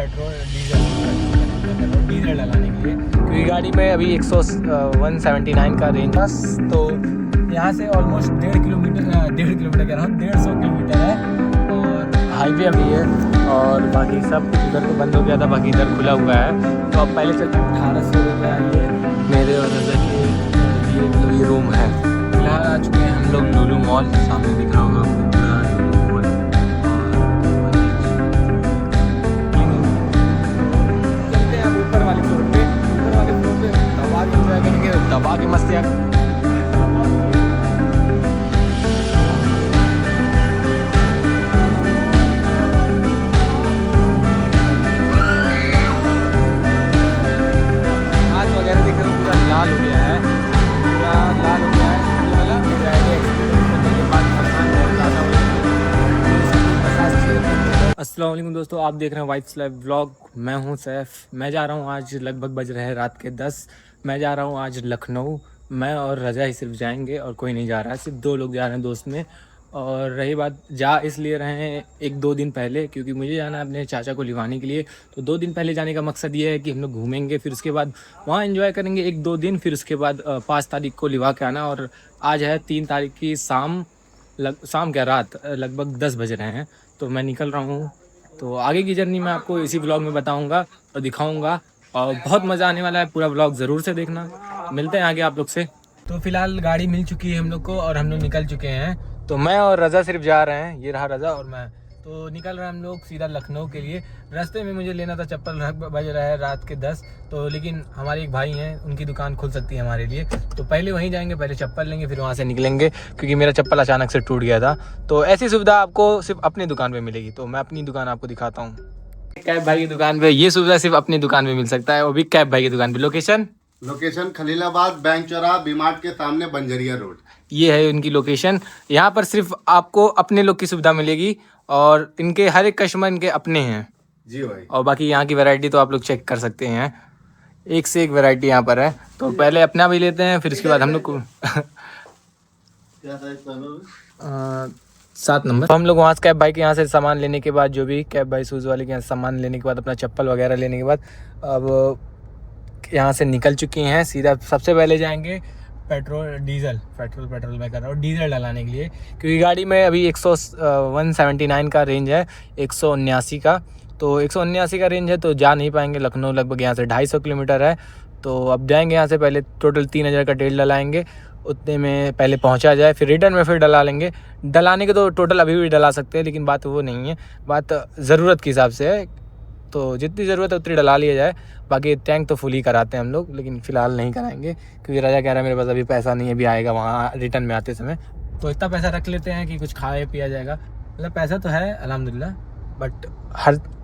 Petrol diesel डलाने के लिए, क्योंकि गाड़ी में अभी 179 का रेंज था। तो यहाँ से ऑलमोस्ट 1.5 किलोमीटर कह रहा हूँ, 150 किलोमीटर है और हाईवे अभी है। और बाकी सब इधर तो बंद हो गया था, बाकी इधर खुला हुआ है। तो अब पहले चलते 1800 रुपये ये मेरे और ये रूम है। फिलहाल आ चुके हैं हम लोग लुलु मॉल, सामने दिख रहा होगा आपको। दबा के मस्तियाँ हाथ वगैरह दिख रहे हैं, पूरा लाल हो गया है, पूरा लाल हो गया है। ये वाला अस्सलाम वालेकुम दोस्तों, आप देख रहे हैं वाइफ्स लाइव व्लॉग। मैं हूं सैफ। मैं जा रहा हूं, आज लगभग बज रहे हैं रात के 10। मैं जा रहा हूं आज लखनऊ। मैं और रजा ही सिर्फ जाएंगे और कोई नहीं जा रहा है, सिर्फ 2 लोग जा रहे हैं दोस्त में। और रही बात, जा इसलिए रहे हैं 1-2 दिन पहले, क्योंकि मुझे जाना है अपने चाचा को लिवाने के लिए। तो 2 दिन पहले जाने का मकसद ये है कि हम लोग घूमेंगे, फिर उसके बाद वहाँ एंजॉय करेंगे 1-2 दिन, फिर उसके बाद 5 तारीख को लिवा के आना। और आज है 3 तारीख की शाम क्या रात लगभग 10 बज रहे हैं। तो मैं निकल रहा हूँ। तो आगे की जर्नी मैं आपको इसी ब्लॉग में बताऊँगा और दिखाऊँगा, और बहुत मज़ा आने वाला है। पूरा ब्लॉग ज़रूर से देखना। मिलते हैं आगे आप लोग से। तो फिलहाल गाड़ी मिल चुकी है हम लोग को और हम लोग निकल चुके हैं। तो मैं और रज़ा सिर्फ जा रहे हैं, ये रहा रज़ा और मैं। तो निकल रहे हैं हम लोग सीधा लखनऊ के लिए। रास्ते में मुझे लेना था चप्पल, बज रहा है रात के 10। तो लेकिन हमारे एक भाई हैं, उनकी दुकान खुल सकती है हमारे लिए। तो पहले वहीं जाएंगे, पहले चप्पल लेंगे, फिर वहाँ से निकलेंगे, क्योंकि मेरा चप्पल अचानक से टूट गया था। तो ऐसी सुविधा आपको सिर्फ अपनी दुकान पर मिलेगी। तो मैं अपनी दुकान आपको दिखाता हूँ। कैब भाई की दुकान पे ये सुविधा सिर्फ अपनी दुकान पे मिल सकता है, वो भी कैब भाई की दुकान पे। लोकेशन खलीलाबाद बैंक चौराहा बीमार्ट के सामने बंजरिया रोड। ये है उनकी लोकेशन। यहाँ पर सिर्फ आपको अपने लोग की सुविधा मिलेगी और इनके हर एक कस्टमर इनके अपने हैं जी भाई। और बाकी यहाँ की वैरायटी तो आप लोग चेक कर सकते हैं, एक से एक वैरायटी यहाँ पर है। तो पहले अपना भी लेते हैं, फिर उसके बाद हम लोग को 7 नंबर। तो हम लोग वहाँ से कैब भाई के यहाँ से सामान लेने के बाद, जो भी कैब भाई शूज़ वाले के यहाँ से सामान लेने के बाद, अपना चप्पल वगैरह लेने के बाद अब यहाँ से निकल चुके हैं। सीधा सबसे पहले जाएंगे पेट्रोल मैं कर रहा हूँ डीजल डलाने के लिए, क्योंकि गाड़ी में अभी 179 का रेंज है, 179 का। तो 179 का रेंज है तो जा नहीं पाएंगे लखनऊ। लगभग यहाँ से 250 किलोमीटर है। तो अब जाएंगे यहाँ से, पहले टोटल 3000 का तेल डलाएंगे, उतने में पहले पहुंचा जाए, फिर रिटर्न में फिर डला लेंगे। डलाने के तो टोटल अभी भी डला सकते हैं, लेकिन बात वो नहीं है, बात ज़रूरत के हिसाब से है। तो जितनी ज़रूरत है उतनी डला लिया जाए। बाकी टैंक तो फुल ही कराते हैं हम लोग, लेकिन फ़िलहाल नहीं कराएंगे, क्योंकि राजा कह रहा है मेरे पास अभी पैसा नहीं है, अभी आएगा वहाँ रिटर्न में आते समय। तो इतना पैसा रख लेते हैं कि कुछ खाए पिया जाएगा। मतलब पैसा तो है अल्हम्दुलिल्लाह, बट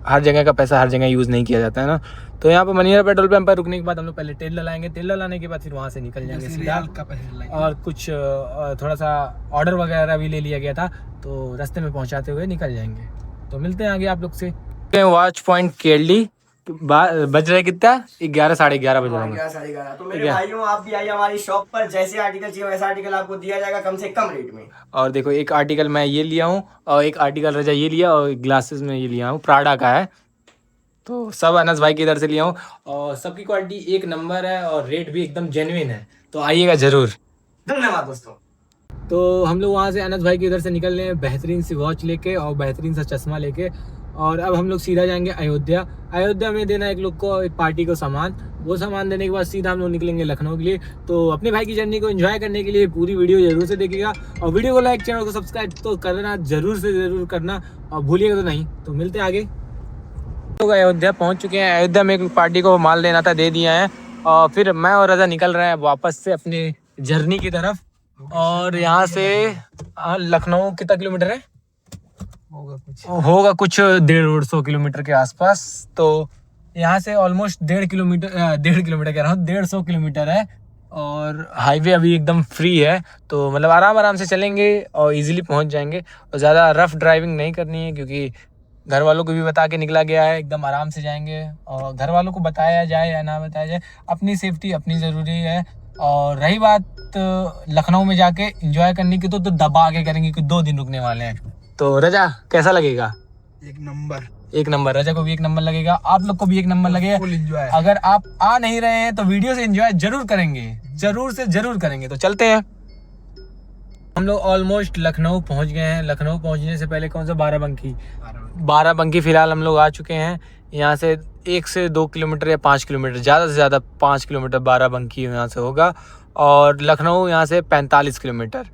हर जगह का पैसा हर जगह यूज़ नहीं किया जाता है ना। तो यहाँ पर मनियारा पेट्रोल पंप पर रुकने के बाद हम लोग पहले तेल डलाएंगे। तेल डलाने के बाद फिर वहाँ से निकल जाएंगे सीधा। और कुछ थोड़ा सा ऑर्डर वगैरह भी ले लिया गया था, तो रास्ते में पहुँचाते हुए निकल जाएंगे। तो मिलते हैं आगे आप लोग से। वॉच पॉइंट केरली बज रहे कितना 11 साढ़े 11 बज रहे हैं। 11:30। तो मेरे भाइयों, आप भी आइए हमारी शॉप पर। जैसे आर्टिकल चाहिए वैसा आर्टिकल आपको दिया जाएगा कम से कम रेट में। और देखो, एक आर्टिकल मैं ये लिया हूँ और एक आर्टिकल रजा ये लिया, और ग्लासेस में ये लिया हूँ, प्राडा का है। तो सब अनस भाई की इधर से लिया हूँ और सबकी क्वालिटी एक नंबर है और रेट भी एकदम जेन्युइन है। तो आइएगा ज़रूर। धन्यवाद दोस्तों। तो हम लोग वहाँ से अनस भाई के इधर से निकल रहे हैं बेहतरीन सी वॉच लेके और बेहतरीन सा चश्मा लेके। और अब हम लोग सीधा जाएंगे अयोध्या में देना एक लोग को, एक पार्टी को सामान। वो सामान देने के बाद सीधा हम लोग निकलेंगे लखनऊ के लिए। तो अपने भाई की जर्नी को एंजॉय करने के लिए पूरी वीडियो जरूर से देखिएगा, और वीडियो को लाइक, चैनल को सब्सक्राइब तो करना ज़रूर से ज़रूर करना, और भूलिएगा तो नहीं। तो मिलते हैं आगे। तो अयोध्या पहुँच चुके हैं। अयोध्या में एक पार्टी को माल लेना था, दे दिया है। और फिर मैं और रजा निकल रहे हैं वापस से अपने जर्नी की तरफ। और यहाँ से लखनऊ कितना किलोमीटर है? होगा कुछ 150 किलोमीटर के आसपास। तो यहाँ से ऑलमोस्ट 1.5 किलोमीटर कह रहा हूँ, 150 किलोमीटर है। और हाईवे अभी एकदम फ्री है, तो मतलब आराम से चलेंगे और इजीली पहुँच जाएंगे। और ज़्यादा रफ ड्राइविंग नहीं करनी है, क्योंकि घर वालों को भी बता के निकला गया है, एकदम आराम से जाएंगे। और घर वालों को बताया जाए या ना बताया जाए, अपनी सेफ्टी अपनी ज़रूरी है। और रही बात लखनऊ में जाके एंजॉय करने की, तो दबा के करेंगे, कि 2 दिन रुकने वाले हैं। तो रजा कैसा लगेगा? एक नंबर। एक नंबर, रजा को भी एक नंबर लगेगा, आप लोग को भी एक नंबर लगेगा। अगर आप आ नहीं रहे हैं तो वीडियो से एंजॉय जरूर करेंगे, जरूर से जरूर करेंगे। तो चलते हैं। हम लोग ऑलमोस्ट लखनऊ पहुंच गए हैं। लखनऊ पहुंचने से पहले कौन सा बाराबंकी फिलहाल हम लोग आ चुके हैं। यहाँ से 1 से 2 किलोमीटर या 5 किलोमीटर, ज़्यादा से ज़्यादा 5 किलोमीटर बाराबंकी यहाँ से होगा। और लखनऊ यहाँ से 45 किलोमीटर,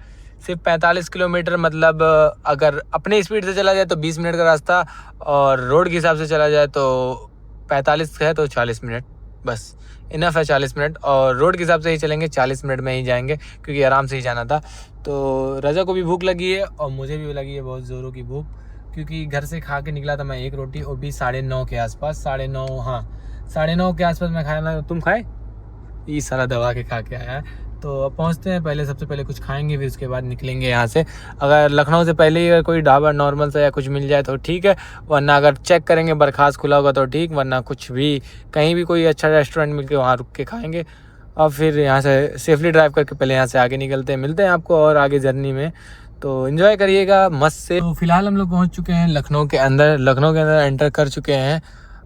सिर्फ 45 किलोमीटर। मतलब अगर अपने स्पीड से चला जाए तो 20 मिनट का रास्ता, और रोड के हिसाब से चला जाए तो 45 है तो 40 मिनट बस इनफ है, 40 मिनट। और रोड के हिसाब से ही चलेंगे 40 मिनट में ही जाएंगे, क्योंकि आराम से ही जाना था। तो रजा को भी भूख लगी है और मुझे भी लगी है बहुत ज़ोरों की भूख, क्योंकि घर से खा के निकला था मैं 1 रोटी, और भी 9:30 के आसपास, 9:30, हाँ 9:30 के आसपास मैं खाया ना। तुम खाए? ये सारा दबा के खा के आया है। तो अब पहुँचते हैं, पहले सबसे पहले कुछ खाएंगे, फिर उसके बाद निकलेंगे यहाँ से। अगर लखनऊ से पहले ही अगर कोई ढाबा नॉर्मल सा या कुछ मिल जाए तो ठीक है, वरना अगर चेक करेंगे बर्खास्त खुला होगा तो ठीक, वरना कुछ भी कहीं भी कोई अच्छा रेस्टोरेंट मिल के वहाँ रुक के खाएंगे। अब फिर यहाँ से सेफली ड्राइव करके पहले यहाँ से आगे निकलते हैं। मिलते हैं आपको और आगे जर्नी में, तो एंजॉय करिएगा मस्त से। तो फिलहाल हम लोग पहुँच चुके हैं लखनऊ के अंदर एंटर कर चुके हैं।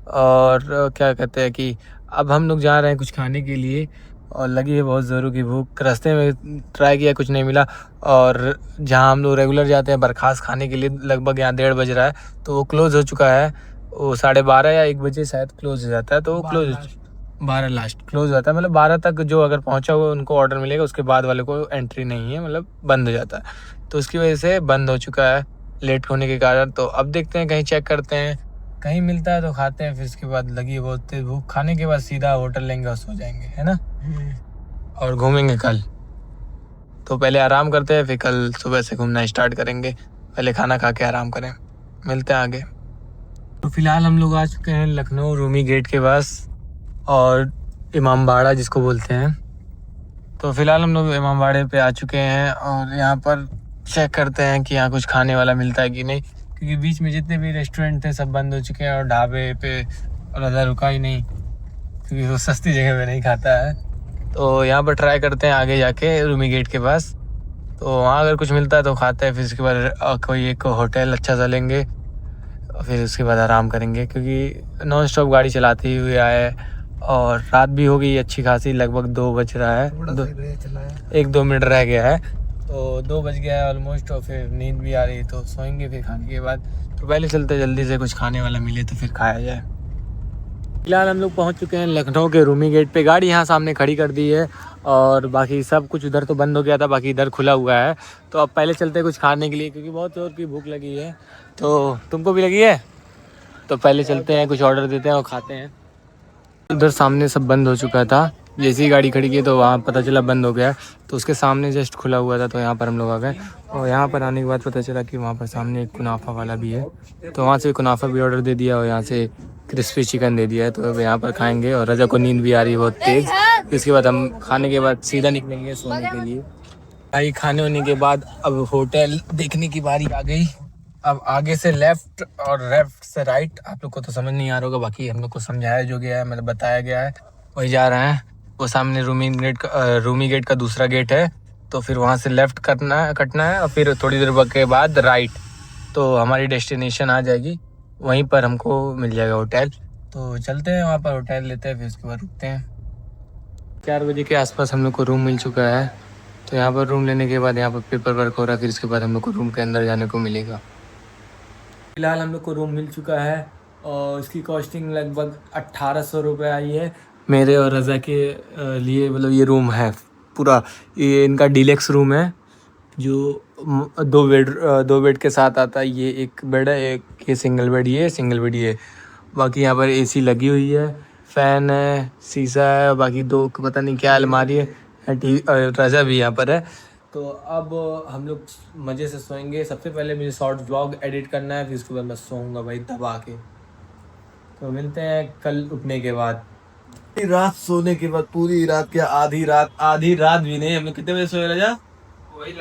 और क्या कहते हैं कि अब हम लोग जा रहे हैं कुछ खाने के लिए, और लगी है बहुत ज़ोरों की भूख। रास्ते में ट्राई किया, कुछ नहीं मिला। और जहाँ हम लोग रेगुलर जाते हैं बर्खास्त खाने के लिए, लगभग यहाँ 1:30 बज रहा है, तो वो क्लोज़ हो चुका है। वो 12:30 या 1 बजे शायद क्लोज़ हो जाता है, तो वो 12 लास्ट क्लोज़ हो जाता है। मतलब 12 तक जो अगर पहुँचा हुआ उनको ऑर्डर मिलेगा, उसके बाद वाले को एंट्री नहीं है, मतलब बंद हो जाता है। तो उसकी वजह से बंद हो चुका है लेट होने के कारण। तो अब देखते हैं, कहीं चेक करते हैं, कहीं मिलता है तो खाते हैं। फिर उसके बाद लगी है बहुत तेज भूख, खाने के बाद सीधा होटल लेंगे और सो जाएंगे, है ना। और घूमेंगे कल, तो पहले आराम करते हैं, फिर कल सुबह से घूमना स्टार्ट करेंगे। पहले खाना खा के आराम करें, मिलते हैं आगे। तो फिलहाल हम लोग आ चुके हैं लखनऊ रूमी गेट के पास, और इमामबाड़ा जिसको बोलते हैं। तो फिलहाल हम लोग इमामबाड़े पे आ चुके हैं, और यहाँ पर चेक करते हैं कि यहाँ कुछ खाने वाला मिलता है कि नहीं, क्योंकि बीच में जितने भी रेस्टोरेंट थे सब बंद हो चुके हैं। और ढाबे पे रजा रुका ही नहीं, क्योंकि वो सस्ती जगह पे नहीं खाता है। तो यहाँ पर ट्राई करते हैं आगे जाके रूमी गेट के पास, तो वहाँ अगर कुछ मिलता है तो खाते हैं। फिर उसके बाद कोई एक होटल अच्छा सा लेंगे, और फिर उसके बाद आराम करेंगे, क्योंकि नॉन स्टॉप गाड़ी चलाते हुए आए, और रात भी हो गई अच्छी खासी, लगभग 2 बज रहा है, 1-2 मिनट रह गया है, तो 2 बज गया है ऑलमोस्ट। और फिर नींद भी आ रही है, तो सोएंगे फिर खाने के बाद। तो पहले चलते जल्दी से, कुछ खाने वाला मिले तो फिर खाया जाए। फिलहाल हम लोग पहुंच चुके हैं लखनऊ के रूमी गेट पे। गाड़ी यहाँ सामने खड़ी कर दी है, और बाकी सब कुछ उधर तो बंद हो गया था, बाकी इधर खुला हुआ है। तो अब पहले चलते हैं कुछ खाने के लिए, क्योंकि बहुत जोर की भूख लगी है। तो तुमको भी लगी है? तो पहले चलते हैं, कुछ ऑर्डर देते हैं और खाते हैं। उधर सामने सब बंद हो चुका था, जैसी गाड़ी खड़ी की तो वहाँ पता चला बंद हो गया, तो उसके सामने जस्ट खुला हुआ था, तो यहाँ पर हम लोग आ गए। और यहाँ पर आने के बाद पता चला कि वहाँ पर सामने एक कुनाफा वाला भी है, तो वहाँ से कुनाफा भी ऑर्डर दे दिया, और यहाँ से क्रिस्पी चिकन दे दिया है। तो अब यहाँ पर खाएंगे, और रजा को नींद भी आ रही है बहुत तेज़। इसके बाद हम खाने के बाद सीधा निकलेंगे सोने के लिए। भाई खाने होने के बाद अब होटल देखने की बारी आ गई। अब आगे से लेफ्ट और लेफ्ट से राइट, आप लोग को तो समझ नहीं आ रहा होगा, बाकी हम लोग को समझाया जो गया है, मतलब बताया गया है, वही जा रहे हैं। वो सामने रूमी गेट का दूसरा गेट है, तो फिर वहाँ से लेफ्ट कटना है, और फिर थोड़ी देर के बाद राइट, तो हमारी डेस्टिनेशन आ जाएगी, वहीं पर हमको मिल जाएगा होटल। तो चलते हैं वहाँ पर, होटल लेते हैं, फिर उसके बाद रुकते हैं। 4 बजे के आसपास हम लोग को रूम मिल चुका है। तो यहाँ पर रूम लेने के बाद यहाँ पर पेपर वर्क हो रहा है, फिर इसके बाद हम लोग को रूम के अंदर जाने को मिलेगा। फिलहाल हम लोग को रूम मिल चुका है, और इसकी कॉस्टिंग लगभग 1800 रुपये आई है मेरे और रज़ा के लिए। मतलब ये रूम है पूरा, ये इनका डीलक्स रूम है, जो 2 बेड के साथ आता है। ये एक बेड है, एक ये सिंगल बेड, ये बाकी यहाँ पर एसी लगी हुई है, फ़ैन है, शीशा है, बाकी 2 पता नहीं क्या अलमारी है, रज़ा भी यहाँ पर है। तो अब हम लोग मज़े से सोएंगे। सबसे पहले मुझे शॉर्ट व्लॉग एडिट करना है, फिर उसके बाद मैं सोऊंगा भाई दबा के। तो मिलते हैं कल उठने के बाद। रात सोने के बाद, पूरी रात क्या, आधी रात भी नहीं। हम लोग कितने बजे सोए रजा? वही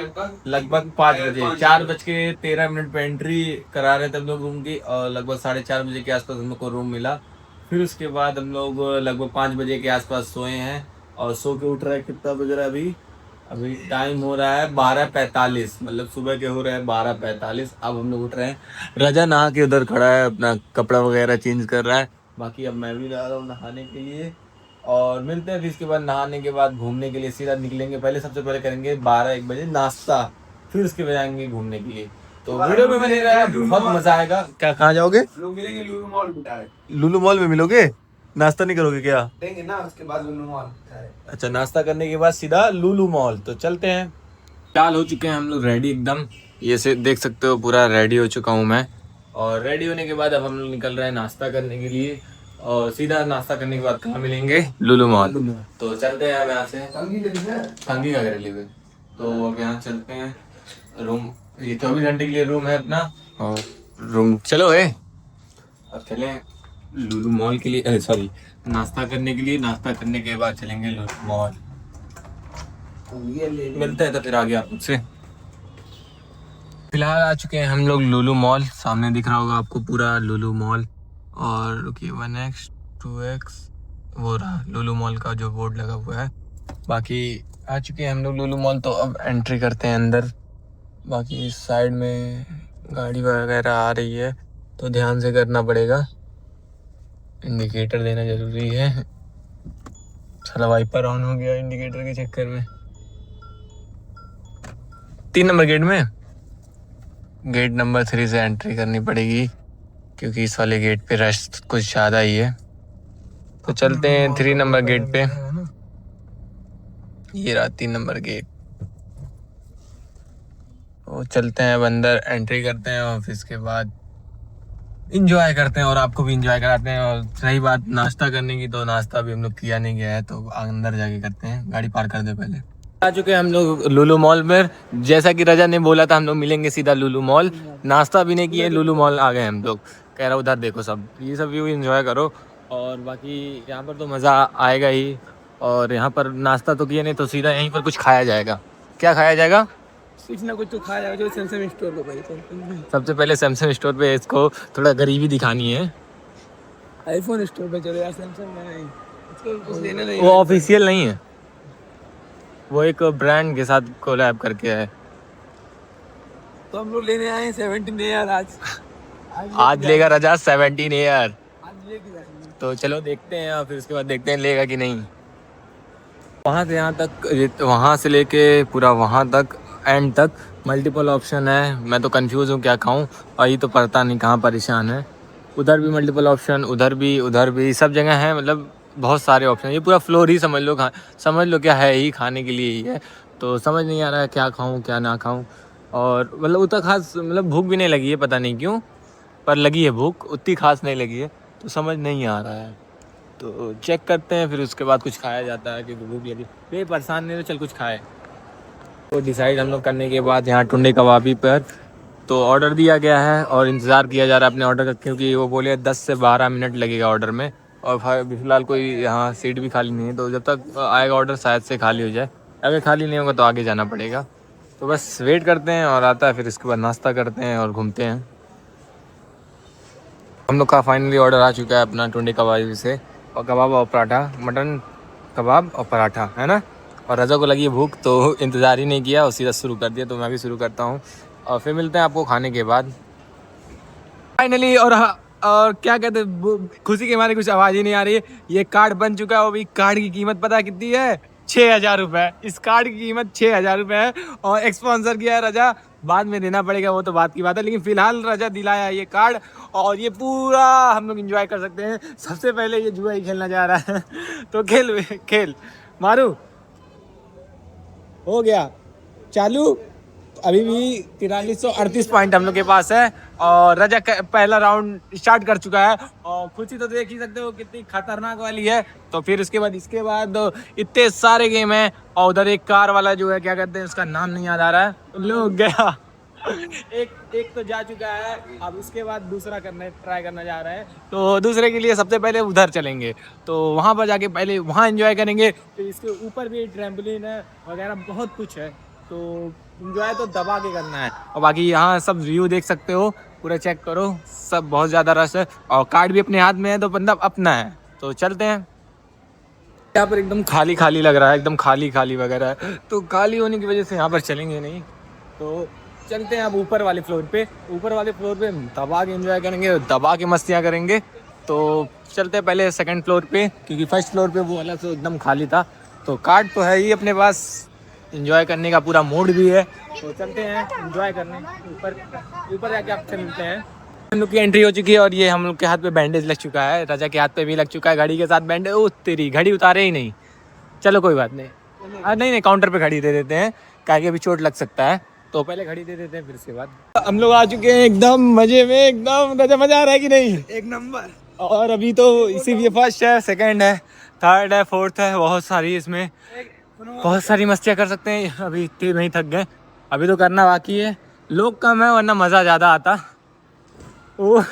लगभग 5 बजे, 4:13 पे एंट्री करा रहे थे हम लोग रूम की, और लगभग 4:30 बजे के आसपास हम लोग को रूम मिला। फिर उसके बाद हम लोग लगभग 5 बजे के आसपास सोए हैं, और सो के उठ रहे हैं। कितना बज रहा है अभी? अभी टाइम हो रहा है 12:45, मतलब सुबह के हो रहे हैं 12:45। अब हम लोग उठ रहे हैं। रजा नहा के उधर खड़ा है, अपना कपड़ा वगैरह चेंज कर रहा है। बाकी अब मैं भी जा रहा हूँ नहाने के लिए और मिलते हैं। फिर इसके बाद नहाने के बाद घूमने के लिए सीधा निकलेंगे। पहले सबसे पहले करेंगे 12-1 बजे नाश्ता, फिर उसके बाद जाएंगे घूमने के लिए। तो वीडियो में बने रहा, बहुत मजा आएगा। क्या कहाँ जाओगे? लोग मिलेंगे लुलु मॉल बिठाए लुलु मॉल में मिलोगे? नाश्ता नहीं करोगे क्या? देंगे ना, उसके बाद लुलु मॉल बिठाए। अच्छा, नाश्ता करने के बाद सीधा लुलु मॉल। तो चलते हैं। फिलहाल हो चुके हैं हम लोग रेडी एकदम, ये से देख सकते हो पूरा रेडी हो चुका हूँ मैं। और रेडी होने के बाद अब हम लोग निकल रहे हैं नाश्ता करने के लिए। और सीधा नाश्ता करने के बाद कहाँ मिलेंगे? लुलु मॉल। तो चलते हैं अब यहाँ से। कंगी ले लीजिए। कंगी का करेले हुए तो अब यहाँ चलते हैं रूम। ये 24 घंटे के लिए रूम है अपना। और रूम चलो है। अब चले लुलु मॉल के लिए, सॉरी नाश्ता करने के लिए। नाश्ता करने के बाद चलेंगे लुलु मॉल। मिलते हैं तो फिर आगे आपसे। फिलहाल आ चुके हैं हम लोग लुलु मॉल। सामने दिख रहा होगा आपको पूरा लुलु मॉल। और रुकिए 1x 2x वो रहा लुलु मॉल का जो बोर्ड लगा हुआ है। बाकी आ चुके हैं हम लोग लुलु मॉल। तो अब एंट्री करते हैं अंदर। बाकी इस साइड में गाड़ी वगैरह आ रही है तो ध्यान से करना पड़ेगा, इंडिकेटर देना जरूरी है। सारा वाइपर ऑन हो गया इंडिकेटर के चक्कर में। 3 नंबर गेट में, गेट नंबर 3 से एंट्री करनी पड़ेगी क्योंकि इस वाले गेट पे रश कुछ ज़्यादा ही है। तो चलते हैं 3 नंबर गेट पे। ये रहा 3 नंबर गेट। तो चलते हैं अब अंदर, एंट्री करते हैं और फिर इसके बाद इंजॉय करते हैं और आपको भी इंजॉय कराते हैं। और रही बात नाश्ता करने की, तो नाश्ता भी हम लोग किया नहीं गया है, तो अंदर जाके करते हैं। गाड़ी पार्क कर दे पहले। आ चुके हैं हम लोग लुलु मॉल में। जैसा कि रजा ने बोला था हम लोग मिलेंगे सीधा लुलु मॉल। नाश्ता भी नहीं किए, लुलु मॉल आ गए हम लोग। कह रहा उधर देखो सब, ये सब व्यू एंजॉय करो। और बाकी यहाँ पर तो मज़ा आएगा ही। और यहाँ पर नाश्ता तो किया नहीं, तो सीधा यहीं पर कुछ खाया जाएगा। क्या खाया जाएगा? कुछ ना कुछ तो खाया जाएगा। जो सैमसंग स्टोर पे भाई, सबसे पहले सैमसंग स्टोर पे इसको थोड़ा गरीबी दिखानी है। आईफोन स्टोर पे चलो यार, सैमसंग में नहीं, इसको कुछ लेना नहीं। वो ऑफिशियल नहीं है, वो एक ब्रांड के साथ कोलैब करके है। तो हम लोग लेने आए हैं 17 यार। आज लेगा रजा 17 ईयर। आज लेके जाएंगे। तो चलो देखते हैं और फिर उसके बाद देखते हैं लेगा कि नहीं। वहाँ से यहाँ तक, वहाँ से लेके पूरा वहाँ तक एंड तक मल्टीपल ऑप्शन है। मैं तो कंफ्यूज हूँ क्या खाऊँ, और ये तो पता नहीं कहाँ परेशान है। उधर भी मल्टीपल ऑप्शन, उधर भी सब जगह है। मतलब बहुत सारे ऑप्शन, ये पूरा फ्लोर ही समझ लो क्या है ही, खाने के लिए ही है। तो समझ नहीं आ रहा है क्या खाऊँ क्या ना खाऊँ। और मतलब उतना खास मतलब भूख भी नहीं लगी है, पता नहीं क्यों, पर लगी है भूख, उतनी खास नहीं लगी है, तो समझ नहीं आ रहा है। तो चेक करते हैं, फिर उसके बाद कुछ खाया जाता है क्योंकि भूख लगी। ये परेशान नहीं, तो चल कुछ खाए। तो डिसाइड हम लोग करने के बाद यहाँ टुंडे कबाबी पर तो ऑर्डर दिया गया है और इंतज़ार किया जा रहा है अपने ऑर्डर का, क्योंकि वो बोले 10 से 12 मिनट लगेगा ऑर्डर में। और फिलहाल कोई यहाँ सीट भी खाली नहीं है, तो जब तक आएगा ऑर्डर शायद से खाली हो जाए। अगर खाली नहीं होगा तो आगे जाना पड़ेगा। तो बस वेट करते हैं और आता है, फिर इसके बाद नाश्ता करते हैं और घूमते हैं। हम लोग का फाइनली ऑर्डर आ चुका है अपना टुंडे कबाबी से, और कबाब और पराठा, मटन कबाब और पराठा है ना। और रजा को लगी भूख तो इंतज़ार ही नहीं किया और सीधा शुरू कर दिया। तो मैं भी शुरू करता हूँ और फिर मिलते हैं आपको खाने के बाद फाइनली। और क्या कहते हैं, खुशी के मारे कुछ आवाज़ ही नहीं आ रही है। ये कार्ड बन चुका है। अभी कार्ड की कीमत पता कितनी है? 6,000 रुपये। इस कार्ड की कीमत 6,000 रुपये है। और स्पॉन्सर किया है रजा, बाद में देना पड़ेगा, वो तो बात की बात है। लेकिन फ़िलहाल रजा दिलाया है ये कार्ड, और ये पूरा हम लोग एंजॉय कर सकते हैं। सबसे पहले ये जुआ ही खेलना चाह रहा है तो खेल मारू हो गया चालू। अभी भी 4338 पॉइंट हम लोग के पास है। और रजा पहला राउंड स्टार्ट कर चुका है। और खुशी तो देख ही सकते हो कितनी खतरनाक वाली है। तो फिर इसके बाद इतने सारे गेम हैं। और उधर एक कार वाला जो है, क्या कहते हैं, उसका नाम नहीं याद आ रहा है, लोग गया एक तो जा चुका है। अब उसके बाद दूसरा ट्राई करना जा रहा है। तो दूसरे के लिए सबसे पहले उधर चलेंगे, तो वहाँ पर जाके पहले वहाँ एंजॉय करेंगे। तो इसके ऊपर भी ट्रैम्पोलिन है वगैरह, बहुत कुछ है। तो एंजॉय तो दबा के करना है। और बाकी यहाँ सब व्यू देख सकते हो, पूरा चेक करो, सब बहुत ज़्यादा रश है। और कार्ड भी अपने हाथ में है, तो बंदा अपना है। तो चलते हैं। यहाँ पर एकदम खाली खाली लग रहा है, एकदम खाली खाली वगैरह है, तो खाली होने की वजह से यहाँ पर चलेंगे नहीं। तो चलते हैं अब ऊपर वाले फ्लोर पे। ऊपर वाले फ्लोर पे दबा के एंजॉय करेंगे, दबा के मस्तियाँ करेंगे। तो चलते हैं पहले सेकंड फ्लोर पे, क्योंकि फर्स्ट फ्लोर पे वो अलग से एकदम खाली था। तो कार्ड तो है ही अपने पास, एंजॉय करने का पूरा मूड भी है। तो चलते हैं एंजॉय करने ऊपर जाके आपसे मिलते हैं। हम लोग की एंट्री हो चुकी है और ये हम लोग के हाथ पे बैंडेज लग चुका है, रजा के हाथ पे भी लग चुका है, घड़ी के साथ बैंडेज। ओ तेरी घड़ी उतारे ही नहीं, चलो कोई बात नहीं। नहीं काउंटर पे घड़ी दे देते हैं, काहे अभी चोट लग सकता है, तो पहले घड़ी दे देते हैं फिर उसके बाद। हम लोग आ चुके हैं एकदम मजे में, एकदम रजा मजा आ रहा है कि नहीं? एक नंबर। और अभी तो इसीलिए फर्स्ट है, सेकंड है, थर्ड है, फोर्थ है, बहुत सारी इसमें बहुत सारी मस्तियाँ कर सकते हैं। अभी इतने नहीं थक गए, अभी तो करना बाकी है। लोग कम है वरना मज़ा ज़्यादा आता। ओ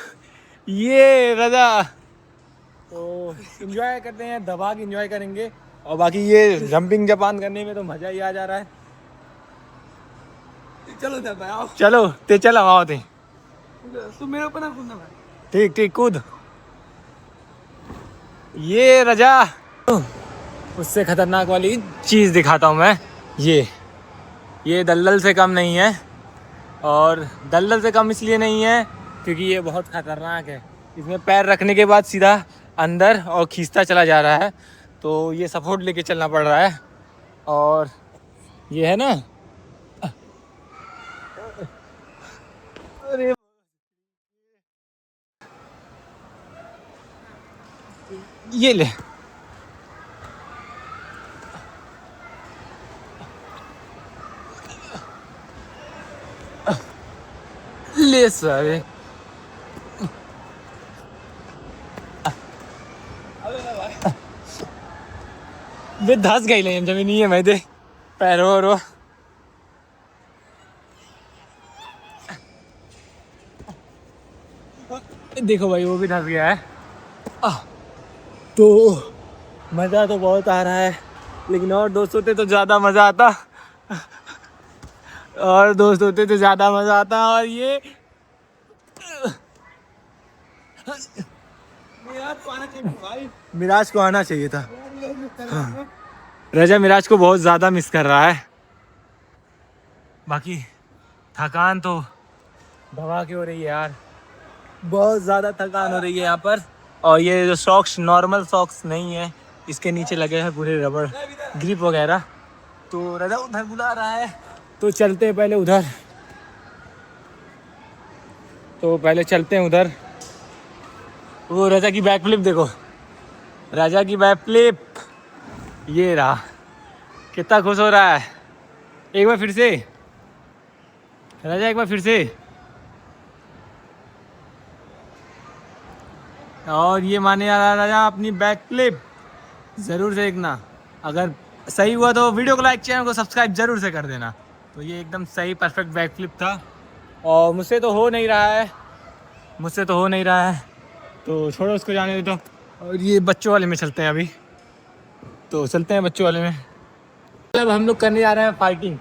ये रजा, तो इंजॉय करते हैं, दबा के इंजॉय करेंगे। और बाकी ये जंपिंग जापान करने में तो मज़ा ही आ जा रहा है। चलो दबाओ, चलो ते चला आओ ते, तू मेरे ऊपर ना कूदना भाई। ठीक ठीक कूद। ये रजा उससे खतरनाक वाली चीज़ दिखाता हूँ मैं। ये दलदल से कम नहीं है, और दलदल से कम इसलिए नहीं है क्योंकि ये बहुत खतरनाक है। इसमें पैर रखने के बाद सीधा अंदर और खींचता चला जा रहा है, तो ये सपोर्ट लेके चलना पड़ रहा है। और ये है ना, अरे ये ले, ले सारे वे धस गई ले जमीन नहीं है मैं दे पैरों रो। देखो भाई वो भी धस गया है। तो मज़ा तो बहुत आ रहा है, लेकिन और दोस्त होते तो ज़्यादा मज़ा आता, और दोस्त होते तो ज़्यादा मज़ा आता। और ये मिराज को आना चाहिए था। हाँ। रजा मिराज को बहुत ज़्यादा मिस कर रहा है। बाकी थकान तो दबा के हो रही है यार, बहुत ज़्यादा थकान हो रही है यहाँ पर। और ये जो सॉक्स नॉर्मल सॉक्स नहीं है, इसके नीचे लगे हैं पूरे रबड़ ग्रिप वगैरह। तो रजा उधर बुला रहा है, तो चलते हैं पहले उधर। तो पहले चलते हैं उधर। वो रजा की बैक फ्लिप देखो, राजा की बैक फ्लिप ये रहा, कितना खुश हो रहा है। एक बार फिर से राजा, एक बार फिर से। और ये माने वाला राजा अपनी बैक फ्लिप ज़रूर से देखना, अगर सही हुआ तो वीडियो को लाइक, चैनल को सब्सक्राइब ज़रूर से कर देना। तो ये एकदम सही परफेक्ट बैक फ्लिप था, और मुझसे तो हो नहीं रहा है, तो छोड़ो उसको जाने दो। और ये बच्चों वाले में चलते हैं अभी, तो चलते हैं बच्चों वाले में। मतलब हम लोग करने जा रहे हैं फाइटिंग,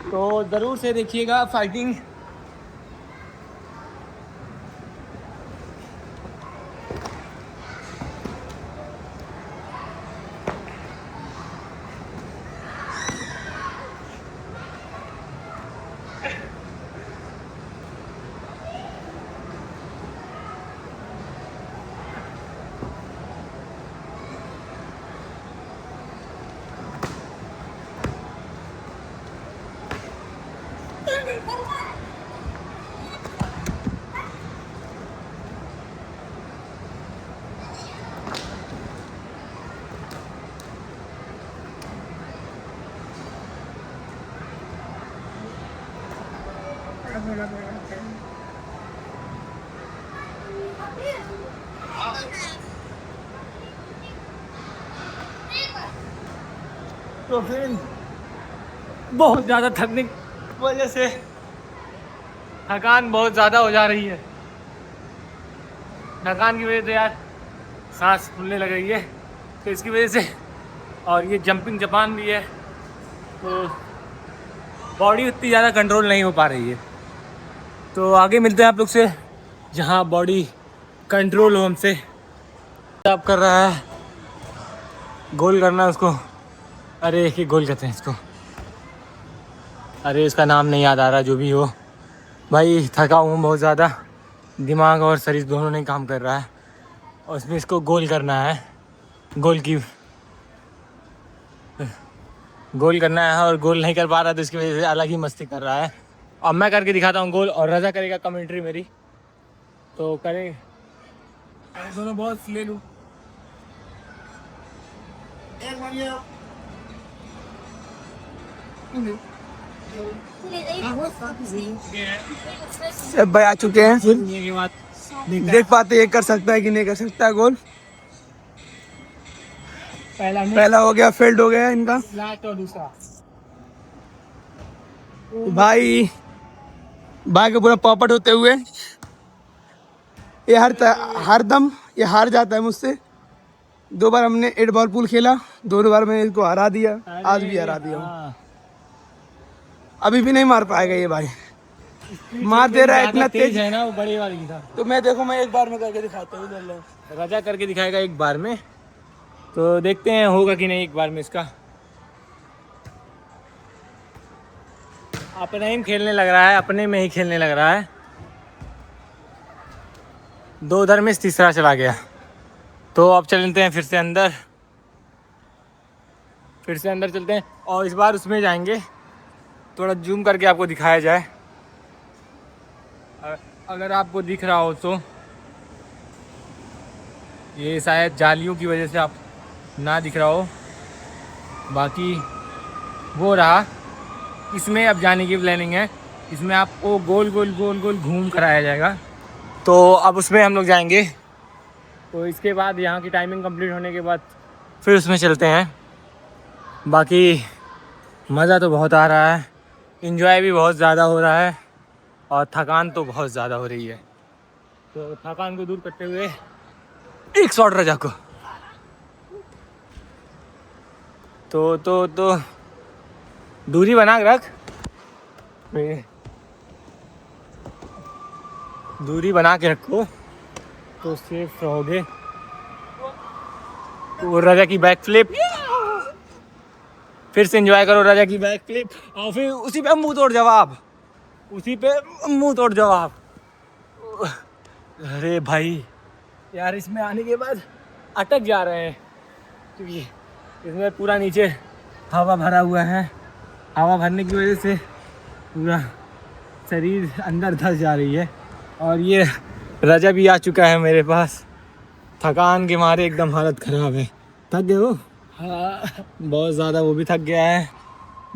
तो ज़रूर से देखिएगा फाइटिंग। तो फिर बहुत ज़्यादा थकने की वजह से थकान बहुत ज़्यादा हो जा रही है। थकान की वजह से यार सांस फूलने लग रही है, तो इसकी वजह से। और ये जंपिंग जापान भी है, तो बॉडी उतनी ज़्यादा कंट्रोल नहीं हो पा रही है। तो आगे मिलते हैं आप लोग से, जहाँ बॉडी कंट्रोल हो हमसे। आप कर रहा है गोल करना है उसको। अरे एक गोल कहते हैं इसको, अरे इसका नाम नहीं याद आ रहा। जो भी हो भाई, थका हूँ बहुत ज़्यादा, दिमाग और शरीर दोनों नहीं काम कर रहा है, और इसमें इसको गोल करना है। गोल करना है और गोल नहीं कर पा रहा, तो इसकी वजह से अलग ही मस्ती कर रहा है। अब मैं करके दिखाता हूँ गोल, और रजा करेगा कमेंट्री मेरी, तो करे दोनों बहुत ले लूँ। सब भाई आ चुके हैं, देख पाते ये कर सकता है कि नहीं कर सकता है गोल। पहला हो गया, फेल्ड हो गया इनका। लास्ट और दूसरा भाई का पूरा पॉपट होते हुए ये हर दम ये हार जाता है मुझसे। 2 बार हमने 8 बॉल पूल खेला, दोनों बार मैंने इसको हरा दिया, आज भी हरा दिया हूँ। अभी भी नहीं मार पाएगा ये भाई, मार दे रहा है इतना तेज है ना वो बड़ी वाली की था। तो मैं देखो, मैं एक बार में करके दिखाता हूँ। रजा करके दिखाएगा एक बार में, तो देखते हैं होगा कि नहीं एक बार में इसका। अपने ही खेलने लग रहा है, अपने में ही खेलने लग रहा है। 2 उधर में, तीसरा चला गया। तो अब चलते हैं फिर से अंदर चलते हैं, और इस बार उसमें जाएंगे। थोड़ा जूम करके आपको दिखाया जाए, अगर आपको दिख रहा हो तो। ये शायद जालियों की वजह से आप ना दिख रहा हो, बाकी वो रहा। इसमें अब जाने की प्लानिंग है, इसमें आपको गोल गोल घूम कराया जाएगा। तो अब उसमें हम लोग जाएंगे, तो इसके बाद यहाँ की टाइमिंग कंप्लीट होने के बाद फिर उसमें चलते हैं। बाकी मज़ा तो बहुत आ रहा है, एंजॉय भी बहुत ज़्यादा हो रहा है, और थकान तो बहुत ज़्यादा हो रही है। तो थकान को दूर करते हुए एक शॉट रजा को तो दूरी बना के रख, दूरी बना के रखो तो सेफ रहोगे। तो रजा की बैक फ्लिप, फिर से एंजॉय करो रजा की बैक फ्लिप, और फिर उसी पे मुंह तोड़ जवाब। अरे भाई यार, इसमें आने के बाद अटक जा रहे हैं, क्योंकि इसमें पूरा नीचे हवा भरा हुआ है। हवा भरने की वजह से पूरा शरीर अंदर धंस जा रही है। और ये रजा भी आ चुका है मेरे पास, थकान के मारे एकदम हालत ख़राब है। थक गए हो? हाँ बहुत ज़्यादा, वो भी थक गया है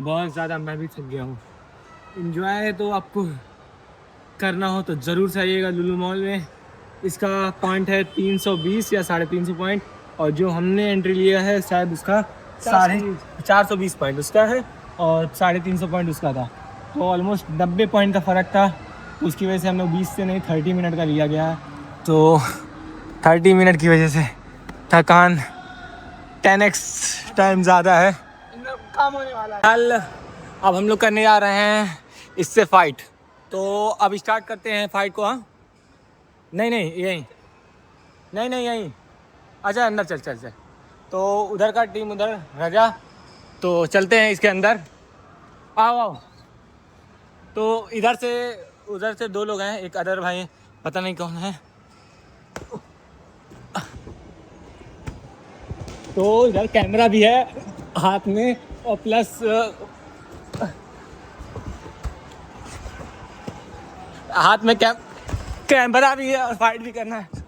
बहुत ज़्यादा, मैं भी थक गया हूँ। एंजॉय तो आपको करना हो तो ज़रूर से आइएगा लुलु मॉल में। इसका पॉइंट है 320 या 350 पॉइंट, और जो हमने एंट्री लिया है शायद उसका 420 पॉइंट उसका है, और 350 पॉइंट उसका था। तो ऑलमोस्ट 90 पॉइंट का फ़र्क था, उसकी वजह से हम लोग 20 से नहीं 30 मिनट का लिया गया है। तो 30 मिनट की वजह से थकान 10x टाइम ज़्यादा है, काम होने वाला है। कल अब हम लोग करने जा रहे हैं इससे फाइट, तो अब स्टार्ट करते हैं फाइट को। हाँ नहीं यहीं, नहीं यहीं, अच्छा अंदर चल। तो उधर का टीम उधर रजा, तो चलते हैं इसके अंदर। आओ। तो उधर से 2 लोग हैं, एक अदर भाई पता नहीं कौन है। तो इधर कैमरा भी है हाथ में, और प्लस हाथ में कैमरा भी है, और फाइट भी करना है।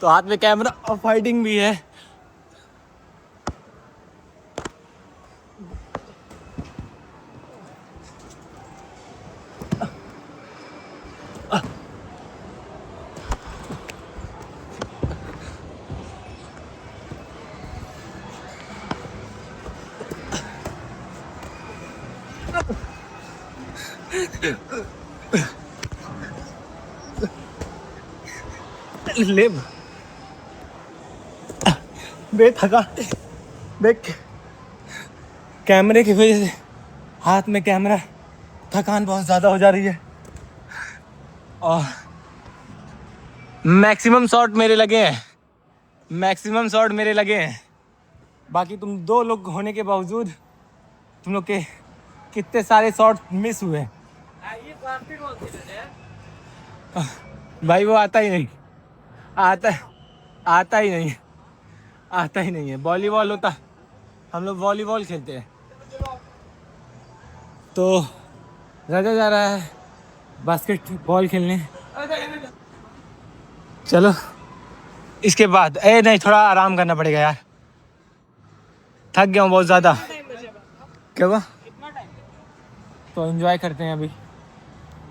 तो हाथ में कैमरा और फाइटिंग भी है। ले बेथका देख, कैमरे की वजह से हाथ में कैमरा, थकान बहुत ज़्यादा हो जा रही है। और मैक्सिमम शॉट मेरे लगे हैं, मैक्सिमम शॉट मेरे लगे हैं। बाकी तुम 2 लोग होने के बावजूद तुम लोग के कितने सारे शॉट मिस हुए। भाई वो आता ही नहीं, आता ही नहीं, आता ही नहीं है। वॉलीबॉल होता, हम लोग वॉलीबॉल खेलते हैं। तो राजा जा रहा है बास्केटबॉल खेलने। चलो इसके बाद नहीं, थोड़ा आराम करना पड़ेगा यार, थक गया हूँ बहुत ज़्यादा। क्या हुआ? तो एंजॉय करते हैं अभी।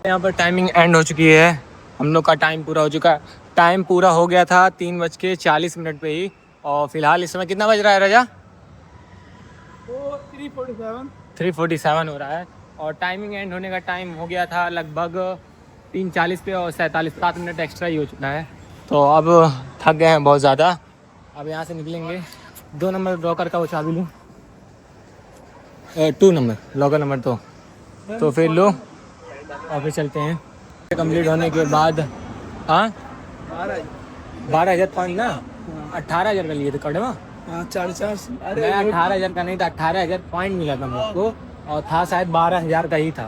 यहाँ पर टाइमिंग एंड हो चुकी है, हम लोग का टाइम पूरा हो चुका है। टाइम पूरा हो गया था 3:40 पे ही, और फिलहाल इस समय कितना बज रहा है राजा? 3:47 हो रहा है। और टाइमिंग एंड होने का टाइम हो गया था लगभग 3:40 पे, और 7 मिनट एक्स्ट्रा ही हो चुका है। तो अब थक गए हैं बहुत ज़्यादा। अब यहाँ से निकलेंगे। 2 नंबर लॉकर का वो चाबी लूँ, 2 नंबर लॉकर नंबर तो फिर लो और फिर चलते हैं। कंप्लीट होने के बाद हाँ 12,000 पॉइंट ना, 18,000 का लिए थे कड़वा। 18,000 का नहीं था, 18,000 पॉइंट मिला था मुझको, और था शायद 12,000 का ही था।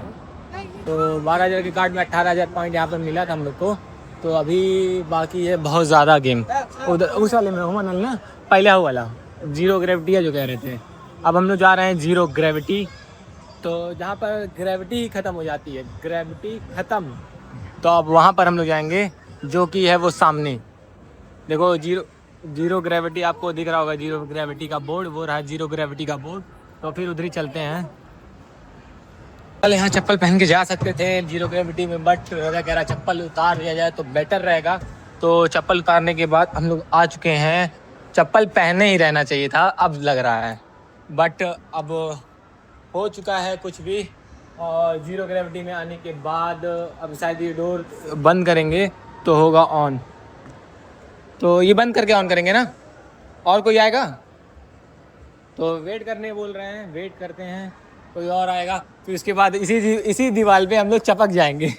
तो 12,000 के कार्ड में 18,000 पॉइंट यहाँ पर मिला था हम लोग को। तो अभी बाकी है बहुत ज़्यादा गेम। उधर उस वाले में हुआ ना, पहले वाला 0 ग्रेविटी है जो कह रहे थे। अब हम लोग जा रहे हैं 0 ग्रेविटी, तो जहाँ पर ग्रेविटी ख़त्म हो जाती है, ग्रेविटी ख़त्म, तो अब वहाँ पर हम लोग जाएंगे, जो कि है वो सामने। देखो 0 ग्रेविटी आपको दिख रहा होगा, 0 ग्रेविटी का बोर्ड, वो रहा 0 ग्रेविटी का बोर्ड। तो फिर उधर ही चलते हैं। कल यहाँ चप्पल पहन के जा सकते थे 0 ग्रेविटी में, बट राजा कह रहा चप्पल उतार दिया जाए तो बेटर रहेगा। तो चप्पल उतारने के बाद हम लोग आ चुके हैं। चप्पल पहने ही रहना चाहिए था अब लग रहा है, बट अब हो चुका है कुछ भी। और 0 ग्रेविटी में आने के बाद अब शायद ये डोर बंद करेंगे तो होगा ऑन। तो ये बंद करके ऑन करेंगे ना, और कोई आएगा तो वेट करने बोल रहे हैं, वेट करते हैं कोई और आएगा। फिर उसके बाद इसी दीवार पे हम लोग चपक जाएंगे,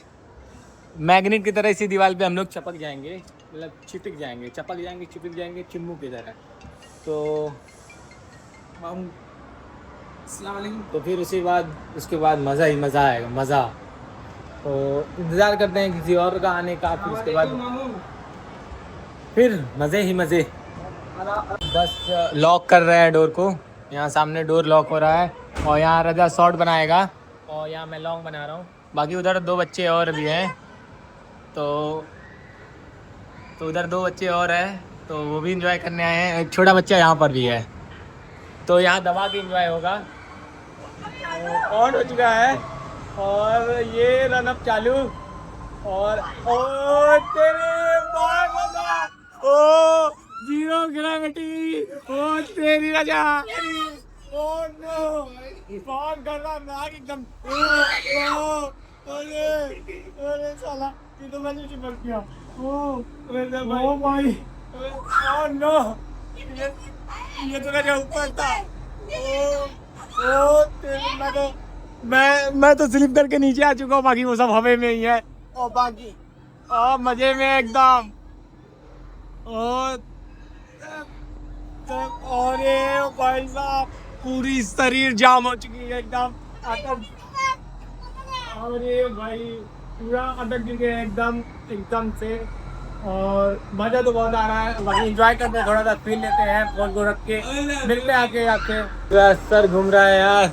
मैग्नेट की तरह इसी दीवार पे हम लोग चपक जाएंगे, मतलब चिपक जाएंगे, चपक जाएंगे, चिपक जाएंगे चिम्मू की तरह। तो हम तो फिर उसके बाद मज़ा ही मज़ा आएगा, मज़ा। तो इंतज़ार करते हैं किसी और का आने का, फिर उसके बाद फिर मज़े ही मज़े। बस लॉक कर रहे हैं डोर को, यहाँ सामने डोर लॉक हो रहा है, और यहाँ रजा शॉट बनाएगा और यहाँ मैं लॉन्ग बना रहा हूँ। बाकी उधर 2 बच्चे और भी हैं, तो उधर 2 बच्चे और हैं, तो वो भी इंजॉय करने आए हैं। एक छोटा बच्चा यहाँ पर भी है, तो यहाँ दबा के इंजॉय होगा। ऑन हो चुका है और ये रन अप चालू, और तेरे ओ 0 ग्रेविटी, ओ तेरी रजा, ओ नो फोन कर रहा मैं एकदम, अरे साला ये तो मैंने चिपक गया। ओ भाई, ओ नो ये तो मेरे ऊपर था। ओ तेरे मैं तो स्लिप करके नीचे आ चुका हूँ, बाकी वो सब हवा में ही है, और बाकी मजे में एकदम। और ये भाई साहब पूरी शरीर जाम हो चुकी है एकदम, और ये भाई पूरा अटक चुके हैं एकदम से। और मज़ा तो बहुत आ रहा है, बाकी एंजॉय करते हैं, थोड़ा सा फील लेते हैं, फोन को रख के मिलते आके आपसे। पूरा सर घूम रहा है यार,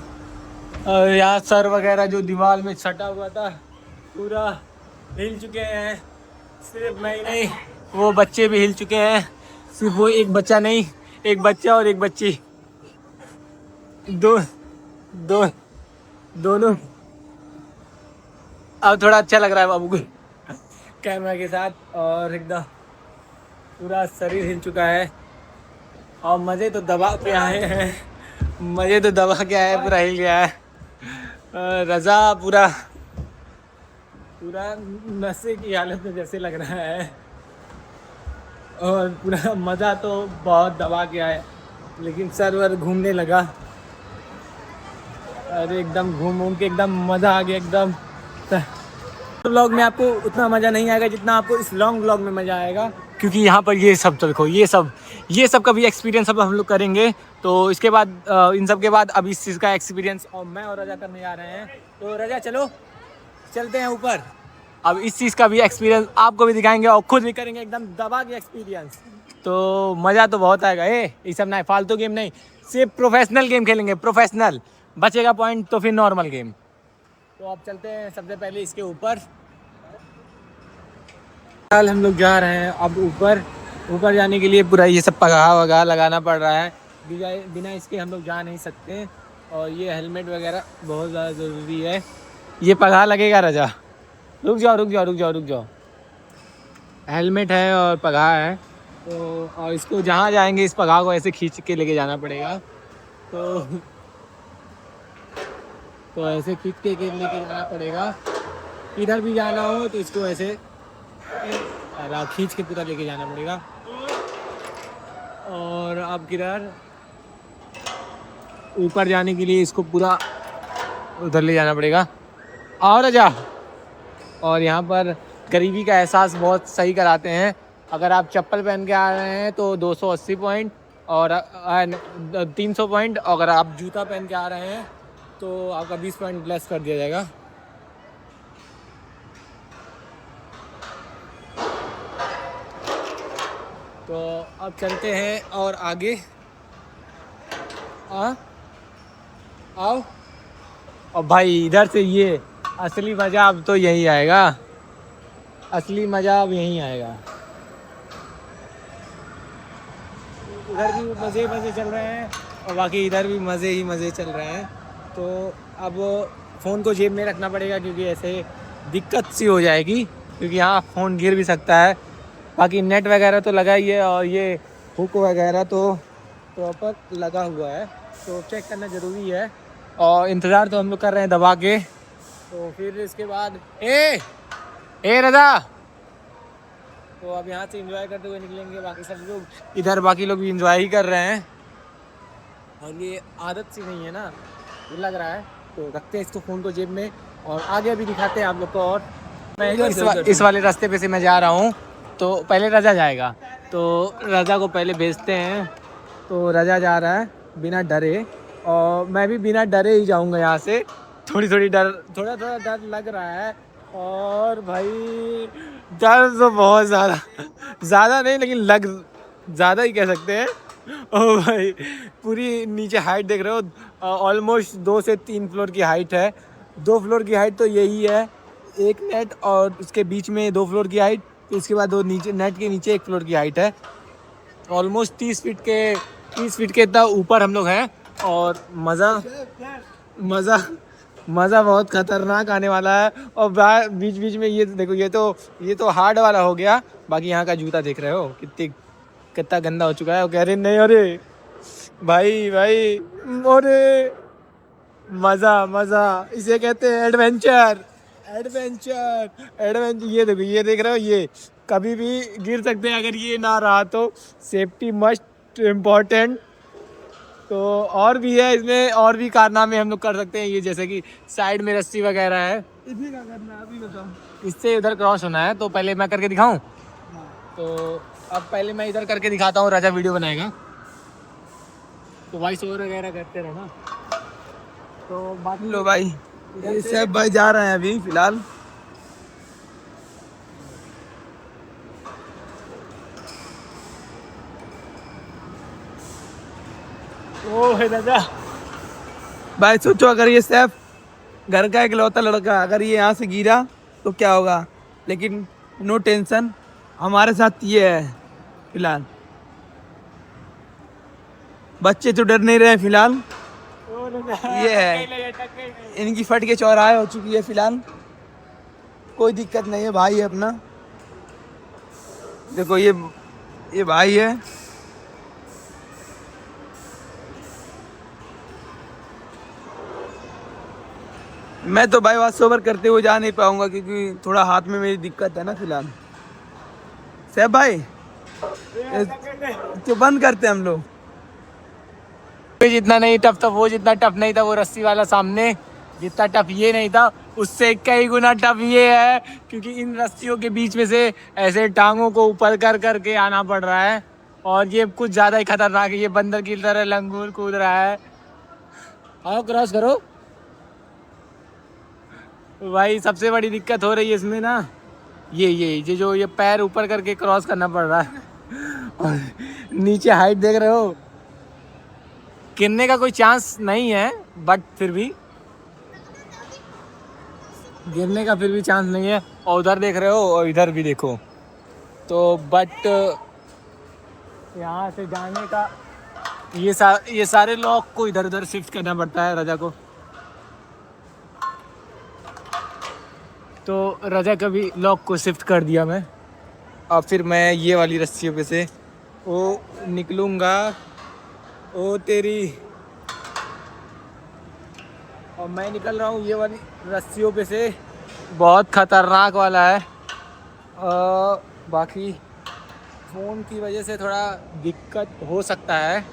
और यार सर वगैरह जो दीवार में सटा हुआ था पूरा हिल चुके हैं। सिर्फ मैं ही नहीं, वो बच्चे भी हिल चुके हैं, सिर्फ वो एक बच्चा नहीं, एक बच्चा और एक बच्ची, दोनों। अब थोड़ा अच्छा लग रहा है बाबू को कैमरा के साथ, और एकदम पूरा शरीर हिल चुका है। और मज़े तो दबा के आए हैं, मज़े तो दबा के आए, पूरा हिल गया है। रज़ा पूरा नशे की हालत में जैसे लग रहा है, और पूरा मज़ा तो बहुत दबा के आया, लेकिन सर वर घूमने लगा। अरे एकदम घूम के एकदम मज़ा आ गया एकदम। व्लॉग में आपको उतना मज़ा नहीं आएगा जितना आपको इस लॉन्ग व्लॉग में मज़ा आएगा, क्योंकि यहाँ पर ये सब तो देखो, ये सब का भी एक्सपीरियंस अब हम लोग करेंगे। तो इसके बाद इन सब के बाद अब इस चीज़ का एक्सपीरियंस और मैं और रजा करने जा रहे हैं। तो रजा चलो चलते हैं ऊपर। अब इस चीज़ का भी एक्सपीरियंस आपको भी दिखाएंगे और खुद भी करेंगे एकदम दबा के एक्सपीरियंस। तो मज़ा तो बहुत आएगा। ये सब ना फालतू गेम नहीं, सिर्फ प्रोफेशनल गेम खेलेंगे, प्रोफेशनल। बचेगा पॉइंट तो फिर नॉर्मल गेम। तो अब चलते हैं सबसे पहले इसके ऊपर। फिलहाल हम लोग जा रहे हैं अब ऊपर जाने के लिए पूरा ये सब पगाह वगाह लगाना पड़ रहा है, बिना इसके हम लोग जा नहीं सकते। और ये हेलमेट वगैरह बहुत ज़्यादा ज़रूरी है। ये पगाह लगेगा रजा, रुक जाओ। हेलमेट है और पगाह है, तो और इसको जहाँ जाएंगे इस पगाह को ऐसे खींच के लेके जाना पड़ेगा। तो ऐसे खींच के लेके जाना पड़ेगा। इधर भी जाना हो तो इसको ऐसे खींच के पूरा लेके जाना पड़ेगा। और अब किधर ऊपर जाने के लिए इसको पूरा उधर ले जाना पड़ेगा। और जा, और यहाँ पर गरीबी का एहसास बहुत सही कराते हैं। अगर आप चप्पल पहन के आ रहे हैं तो 280 पॉइंट और 300 पॉइंट। अगर आप जूता पहन के आ रहे हैं तो आपका 20 पॉइंट लेस कर दिया जाएगा। तो अब चलते हैं और आगे आओ। और भाई इधर से ये असली मज़ा अब तो यही आएगा, असली मज़ा अब यहीं आएगा। उधर भी मज़े चल रहे हैं और बाकी इधर भी मज़े चल रहे हैं। तो अब फ़ोन को जेब में रखना पड़ेगा, क्योंकि ऐसे दिक्कत सी हो जाएगी, क्योंकि यहाँ फ़ोन गिर भी सकता है। बाकी नेट वगैरह तो लगा ही है और ये हुक वगैरह तो प्रॉपर लगा हुआ है, तो चेक करना ज़रूरी है। और इंतज़ार तो हम लोग कर रहे हैं दबा के। तो फिर इसके बाद ए रजा, तो अब यहाँ से एंजॉय करते हुए निकलेंगे। बाकी सब लोग इधर, बाकी लोग भी एंजॉय ही कर रहे हैं। और ये आदत सी नहीं है ना, ये लग रहा है। तो रखते हैं इसको फ़ोन को जेब में और आगे भी दिखाते हैं आप लोग को। और मैं इस वाले रास्ते पे से मैं जा रहा हूँ, तो पहले रजा जाएगा, तो रजा को पहले भेजते हैं। तो रजा जा रहा है बिना डरे, और मैं भी बिना डरे ही जाऊँगा यहाँ से। थोड़ा डर लग रहा है। और भाई डर तो बहुत ज़्यादा नहीं, लेकिन ज़्यादा ही कह सकते हैं। ओ भाई पूरी नीचे हाइट देख रहे हो, ऑलमोस्ट 2 से 3 फ्लोर की हाइट है। 2 फ्लोर की हाइट तो यही है, एक नेट और उसके बीच में 2 फ्लोर की हाइट, तो इसके बाद नीचे नेट के नीचे 1 फ्लोर की हाइट है। ऑलमोस्ट 30 फीट के इतना ऊपर हम लोग हैं। और मज़ा बहुत ख़तरनाक आने वाला है। और बीच में ये देखो, ये तो हार्ड वाला हो गया। बाकी यहाँ का जूता देख रहे हो कितना गंदा हो चुका है। और कह रहे नहीं, अरे भाई अरे मज़ा इसे कहते हैं एडवेंचर। ये देखो, ये देख रहे हो, ये कभी भी गिर सकते हैं अगर ये ना रहा तो। Safety must important. तो और भी है इसमें, और भी कारनामे हम लोग कर सकते हैं। ये जैसे कि साइड में रस्सी वगैरह है, इसमें क्या करना है अभी बताओ। इससे उधर क्रॉस होना है। तो पहले मैं करके दिखाऊं? तो अब पहले मैं इधर करके दिखाता हूँ, राजा वीडियो बनाएगा। तो वॉइस ओवर वगैरह करते रहना। तो बाकी लो भाई, ये सब भाई जा रहे हैं अभी फिलहाल। ओ है दादा भाई सोचो, अगर ये सैफ घर का इकलौता लड़का अगर ये यहाँ से गिरा तो क्या होगा। लेकिन नो टेंशन, हमारे साथ ये है फिलहाल। बच्चे तो डर नहीं रहे फिलहाल। ये है, इनकी फट के चौराहे हो चुकी है फिलहाल, कोई दिक्कत नहीं है। भाई है अपना, देखो ये भाई है। मैं तो भाई वॉइस ओवर करते हुए जा नहीं पाऊंगा, क्योंकि थोड़ा हाथ में मेरी दिक्कत है ना फिलहाल। सैफ भाई तो बंद करते हैं हम लोग। जितना नहीं टफ था वो, जितना टफ नहीं था वो रस्सी वाला सामने। जितना टफ ये नहीं था उससे कई गुना टफ ये है, क्योंकि इन रस्सियों के बीच में से ऐसे टांगों को ऊपर कर करके आना पड़ रहा है, और ये कुछ ज़्यादा ही खतरनाक है। ये बंदर की तरह लंगूर कूद रहा है। आओ क्रॉस करो भाई। सबसे बड़ी दिक्कत हो रही है इसमें ना, ये जो ये पैर ऊपर करके क्रॉस करना पड़ रहा है। और नीचे हाइट देख रहे हो, गिरने का कोई चांस नहीं है, बट फिर भी गिरने का फिर भी चांस नहीं है। और उधर देख रहे हो और इधर भी देखो, तो बट यहाँ से जाने का ये सारे लॉक को इधर उधर शिफ्ट करना पड़ता है रजा को। तो रजा का भी लॉक को शिफ्ट कर दिया मैं। अब फिर मैं ये वाली रस्सियों पे से वो निकलूँगा। ओ तेरी, और मैं निकल रहा हूँ ये वाली रस्सियों पे से। बहुत ख़तरनाक वाला है। बाकी फ़ोन की वजह से थोड़ा दिक्कत हो सकता है।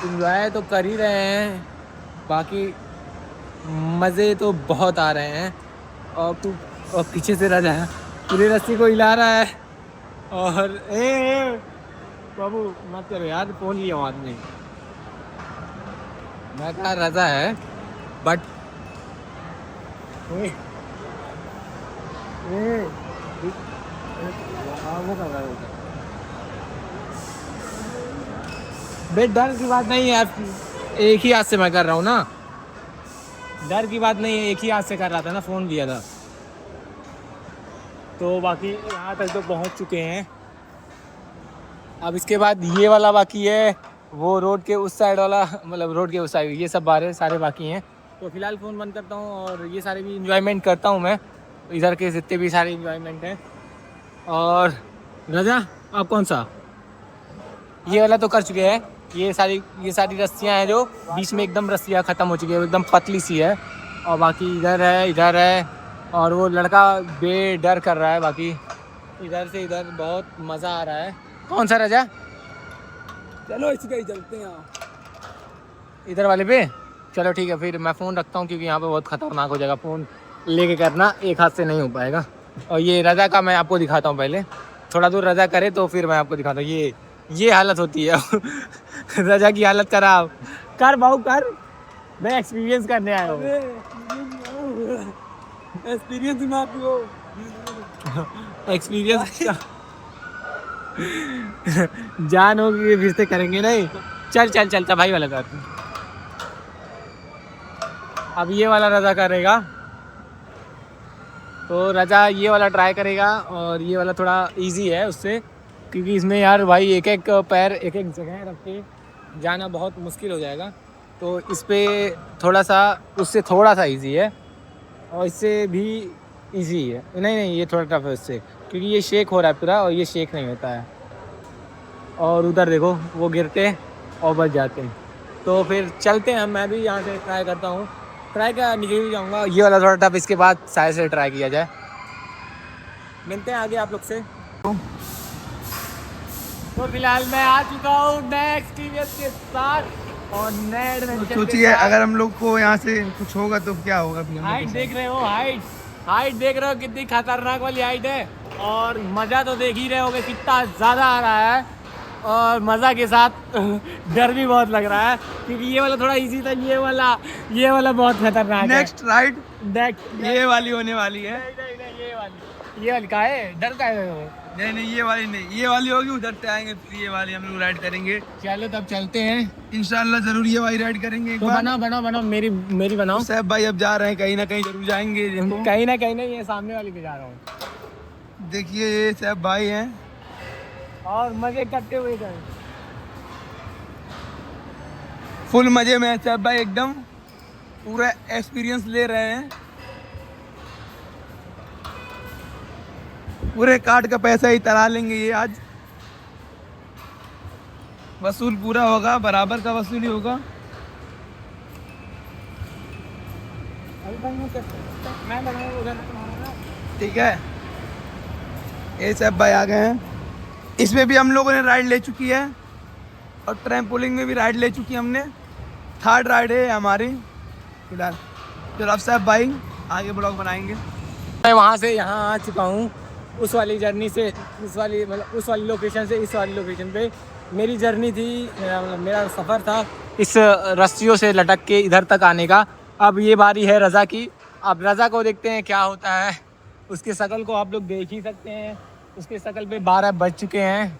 इंजॉय तो कर ही रहे हैं, बाकी मज़े तो बहुत आ रहे हैं। और पीछे से रजा है, पूरी रस्सी को हिला रहा है। और बाबू मत करो यार, फ़ोन लिया हाथ में। मैं कहा रजा है, बट वो कर रहा है। बे डर की बात नहीं है, एक ही हाथ से मैं कर रहा हूँ ना, डर की बात नहीं है, एक ही हाथ से कर रहा था ना, फ़ोन लिया था। तो बाकी यहाँ तक तो पहुँच चुके हैं। अब इसके बाद ये वाला बाकी है, वो रोड के उस साइड वाला, मतलब रोड के उस साइड, ये सब बारे सारे बाकी हैं। तो फिलहाल फ़ोन बंद करता हूँ और ये सारे भी इंजॉयमेंट करता हूँ मैं, इधर के जितने भी सारे इंजॉयमेंट हैं। और रजा आप कौन सा, ये वाला तो कर चुके हैं। ये सारी रस्सियाँ हैं जो बीच में एकदम रस्सियाँ ख़त्म हो चुकी है, एकदम पतली सी है। और बाकी इधर है, और वो लड़का बेडर कर रहा है। बाकी इधर से इधर बहुत मज़ा आ रहा है। कौन सा रजा, चलो इसी का ही चलते हैं। इधर वाले पे चलो ठीक है। फिर मैं फ़ोन रखता हूँ, क्योंकि यहाँ पे बहुत ख़तरनाक हो जाएगा। फ़ोन लेके करना एक हाथ से नहीं हो पाएगा। और ये रजा का मैं आपको दिखाता हूँ, पहले थोड़ा दूर रजा करे तो फिर मैं आपको दिखाता हूँ। ये हालत होती है रजा की हालत खराब। कर भाऊ कर, मैं एक्सपीरियंस करने आया हूँ। एक्सपीरियंस में आप हो, एक्सपीरियंस जान होगी फिर से करेंगे नहीं। चल भाई वाला कर। अब ये वाला रजा करेगा, तो रजा ये वाला ट्राई करेगा। और ये वाला थोड़ा इजी है उससे, क्योंकि इसमें यार भाई एक एक पैर एक एक जगह रख के जाना बहुत मुश्किल हो जाएगा। तो इस पर थोड़ा सा, उससे थोड़ा सा इजी है, और इससे भी इजी है। नहीं ये थोड़ा टफ है उससे, क्योंकि ये शेक हो रहा है पूरा, और ये शेक नहीं होता है। और उधर देखो वो गिरते और बच जाते हैं। तो फिर चलते हैं, मैं भी यहाँ से ट्राई करता हूँ। ट्राई का निकल भी जाऊँगा। ये वाला थोड़ा टफ, इसके बाद शायद से ट्राई किया जाए। मिलते हैं आगे आप लोग से। तो फिलहाल मैं आ चुका हूँ नए एक्सपीरियंस के साथ और नए एडवेंचर। सोचिए अगर हम लोग को यहाँ से कुछ होगा तो क्या होगा। हाइट देख रहे हो, हाइट देख रहे हो कितनी खतरनाक वाली हाइट है। और मज़ा तो देख ही रहे होगे कितना ज़्यादा आ रहा है, और मज़ा के साथ डर भी बहुत लग रहा है, क्योंकि ये वाला थोड़ा इजी था, ये वाला बहुत खतरनाक है। नेक्स्ट राइड ये वाली होने वाली है। नहीं, ये वाली का है, डर का है। नहीं ये वाली नहीं, ये वाली होगी, उधर से आएंगे फिर ये वाली हम लोग राइड करेंगे। चलो तब चलते हैं, इंशाल्लाह जरूर ये वाली राइड करेंगे एक तो बार। बनाओ मेरी बनाओ। साहब भाई अब जा रहे हैं, कहीं ना कहीं जरूर जाएंगे। कहीं ना कहीं नहीं, ये सामने वाली पे जा रहा हूँ। देखिए ये साहब भाई हैं और मजे करते हुए गए, फुल मजे में है साहब भाई, एकदम पूरा एक्सपीरियंस ले रहे हैं। पूरे कार्ड का पैसा ही तरा लेंगे ये आज, वसूल पूरा होगा, बराबर का वसूल ही होगा। ठीक है, ये सब भाई आ गए हैं। इसमें भी हम लोगों ने राइड ले चुकी है, और ट्रैम्पोलिन में भी राइड ले चुकी है हमने। थर्ड राइड है हमारी। फिलहाल। चलो अब साहब भाई आगे ब्लॉग बनाएंगे। मैं वहाँ से यहाँ आ चुका हूँ, उस वाली जर्नी से इस वाली मतलब उस वाली लोकेशन से इस वाली लोकेशन पे मेरी जर्नी थी, मेरा सफ़र था इस रस्सियों से लटक के इधर तक आने का। अब ये बारी है रज़ा की। अब रज़ा को देखते हैं क्या होता है। उसकी शक्ल को आप लोग देख ही सकते हैं, उसकी शक्ल पे 12 बज चुके हैं,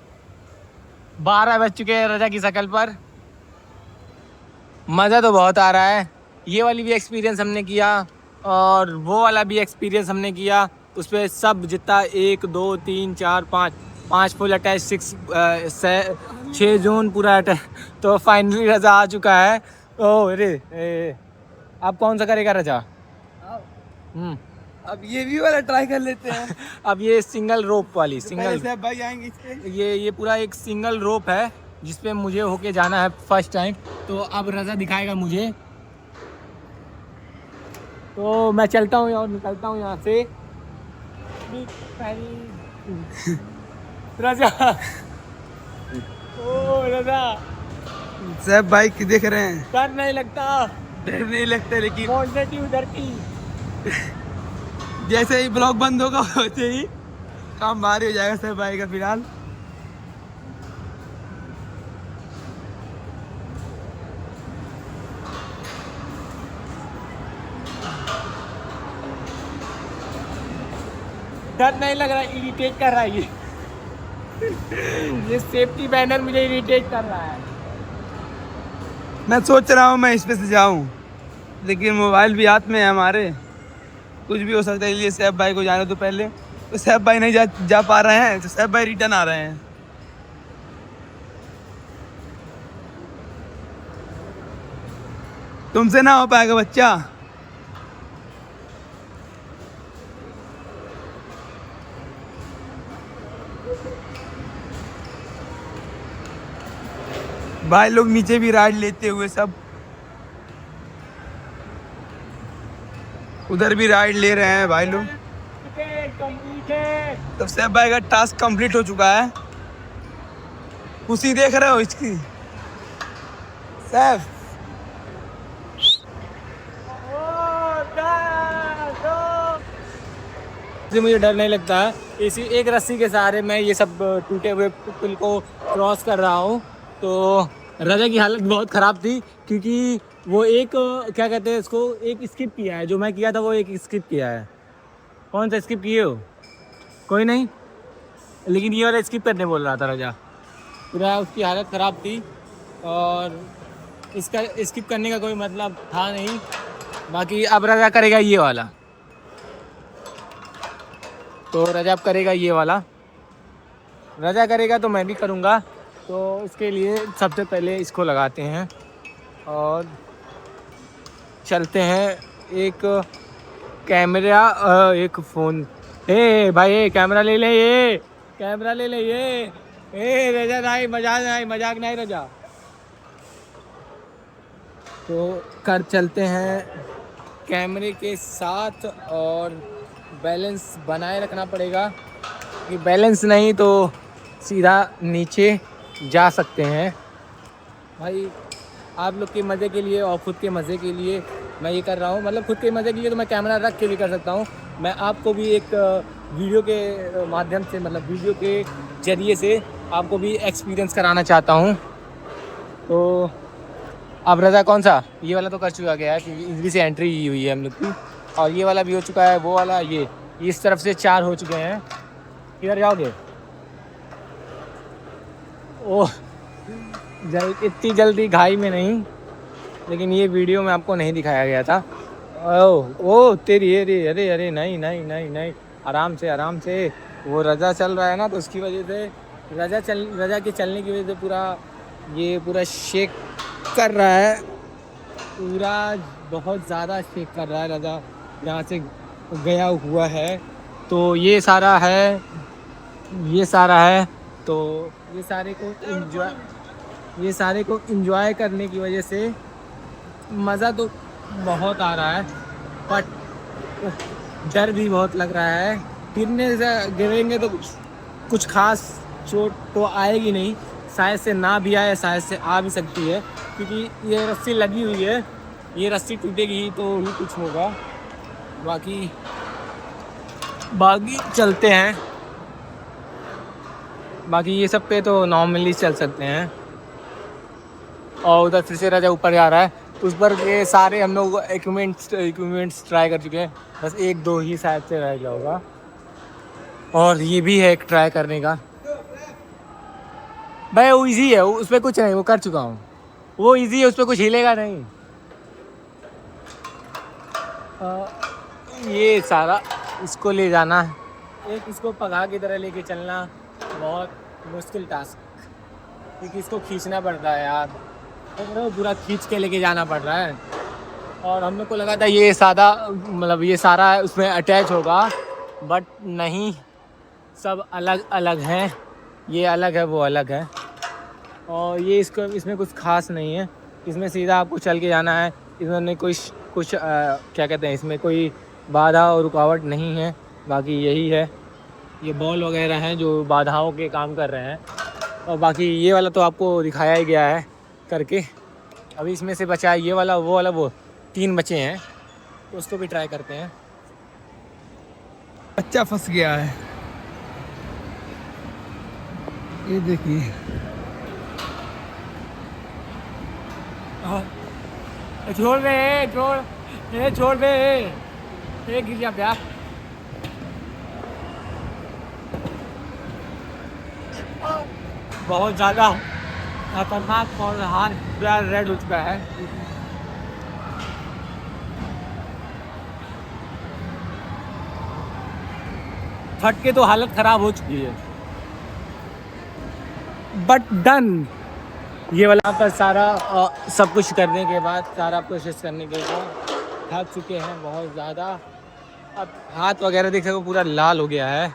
12 बज चुके हैं रज़ा की शक्ल पर। मज़ा तो बहुत आ रहा है। ये वाली भी एक्सपीरियंस हमने किया और वो वाला भी एक्सपीरियंस हमने किया। उस पर सब जितना 1 2 3 4 5 फुल अटैच 6 जोन पूरा अटैच। तो फाइनली रज़ा आ चुका है। ओ अरे अब कौन सा करेगा रज़ा? अब ये भी वाला ट्राई कर लेते हैं। अब ये सिंगल रोप वाली पहले सिंगल साहब भाई आएंगे इस पे। ये पूरा एक सिंगल रोप है जिस पे मुझे होके जाना है फर्स्ट टाइम। तो अब रज़ा दिखाएगा मुझे। तो मैं चलता हूँ और निकलता हूँ यहाँ से। रज़ा ओ रज़ा साहब भाई की देख रहे हैं, डर नहीं लगता? डर नहीं लगता, लेकिन पॉजिटिव डरती। जैसे ही ब्लॉग बंद होगा वैसे ही काम भारी हो जाएगा साहब भाई का। फिलहाल डर नहीं लग रहा, इरिटेट कर रहा है ये सेफ्टी बैनर मुझे इरिटेट कर रहा है। मैं सोच रहा हूँ मैं इस पे से जाऊँ, लेकिन मोबाइल भी हाथ में है हमारे, कुछ भी हो सकता है। इसलिए साहब भाई को जाने तो पहले, तो साहब भाई नहीं जा पा रहे हैं, तो साहब भाई रिटर्न आ रहे हैं। तुमसे ना हो पाएगा बच्चा। भाई लोग नीचे भी राइड लेते हुए सब, उधर भी राइड ले रहे हैं भाई लोग। तो साहब भाई का टास्क कंप्लीट हो चुका है। खुशी देख रहे हो इसकी साहब? मुझे डर नहीं लगता है। इसी एक रस्सी के सहारे मैं ये सब टूटे हुए पुल को क्रॉस कर रहा हूँ। तो रज़ा की हालत बहुत ख़राब थी क्योंकि वो एक क्या कहते हैं इसको, एक स्किप किया है। जो मैं किया था वो एक स्किप किया है। कौन सा स्किप किए हो? कोई नहीं, लेकिन ये वाला स्किप करने बोल रहा था रज़ा। पूरा उसकी हालत ख़राब थी और इसका स्किप करने का कोई मतलब था नहीं। बाकी अब रज़ा करेगा ये वाला। तो रज़ा अब करेगा ये वाला। रज़ा करेगा तो मैं भी करूँगा। तो इसके लिए सबसे पहले इसको लगाते हैं और चलते हैं। एक कैमरा एक फ़ोन, ए भाई कैमरा ले ले, ये कैमरा ले ले, ये रज़ा नहीं, मजाक नहीं रज़ा। तो कर चलते हैं कैमरे के साथ और बैलेंस बनाए रखना पड़ेगा कि बैलेंस नहीं तो सीधा नीचे जा सकते हैं। भाई आप लोग के मज़े के लिए और ख़ुद के मज़े के लिए मैं ये कर रहा हूँ। मतलब खुद के मज़े के लिए तो मैं कैमरा रख के भी कर सकता हूँ। मैं आपको भी एक वीडियो के माध्यम से, मतलब वीडियो के ज़रिए से आपको भी एक्सपीरियंस कराना चाहता हूँ। तो अब रज़ा कौन सा, ये वाला तो कर चुका गया है क्योंकि इसी से एंट्री हुई है हम लोग की, और ये वाला भी हो चुका है। वो वाला ये इस तरफ से 4 हो चुके हैं। किधर जाओगे? ओह इतनी जल्दी घाई में नहीं, लेकिन ये वीडियो में आपको नहीं दिखाया गया था। ओह तेरी अरे अरे नहीं, आराम से। वो रज़ा चल रहा है ना, तो उसकी वजह से रज़ा के चलने की वजह से पूरा शेक कर रहा है। पूरा बहुत ज़्यादा शेक कर रहा है रज़ा, यहाँ से गया हुआ है। तो ये सारा है। तो ये सारे को एंजॉय करने की वजह से मज़ा तो बहुत आ रहा है, बट डर भी बहुत लग रहा है। गिरेंगे तो कुछ खास चोट तो आएगी नहीं, शायद से ना भी आए, शायद से आ भी सकती है क्योंकि ये रस्सी लगी हुई है ये रस्सी टूटेगी तो ही कुछ होगा, बाकी चलते हैं। बाकी ये सब पे तो नॉर्मली चल सकते हैं। और उधर फिर से राजा ऊपर जा रहा है, उस पर ये सारे हम लोग इक्विपमेंट्स ट्राई कर चुके हैं, बस 1-2 ही शायद से रह गया होगा। और ये भी है एक ट्राई करने का। भाई वो ईजी है, उस पर कुछ नहीं, वो कर चुका हूँ, वो ईजी है, उस पर कुछ हिलेगा नहीं। ये सारा इसको ले जाना, एक इसको पगा की तरह लेके चलना बहुत मुश्किल टास्क, क्योंकि इसको खींचना पड़ता है यार, तो पूरा खींच के लेके जाना पड़ रहा है। और हम लोग को लगा था ये सादा मतलब ये सारा उसमें अटैच होगा, बट नहीं, सब अलग अलग हैं, ये अलग है वो अलग है। और ये इसमें कुछ खास नहीं है, इसमें सीधा आपको चल के जाना है, इसमें कुछ क्या कहते हैं, इसमें कोई बाधा और रुकावट नहीं है। बाकी यही है, ये बॉल वगैरह हैं जो बाधाओं के काम कर रहे हैं। और बाकी ये वाला तो आपको दिखाया ही गया है करके। अभी इसमें से बचा है ये वाला, वो वाला, वो 3 बचे हैं, तो उसको भी ट्राई करते हैं। बच्चा फंस गया है, ये देखिए। छोड़ दे, छोड़ दे, गिर जा प्यार। बहुत ज़्यादा खतरनाक और हाथ पूरा रेड हो चुका है। फट के तो हालत ख़राब हो चुकी है, बट डन। ये वाला पर सारा सब कुछ करने के बाद, सारा प्रोसेस करने के बाद थक चुके हैं बहुत ज़्यादा। अब हाथ वगैरह देख सको पूरा लाल हो गया है,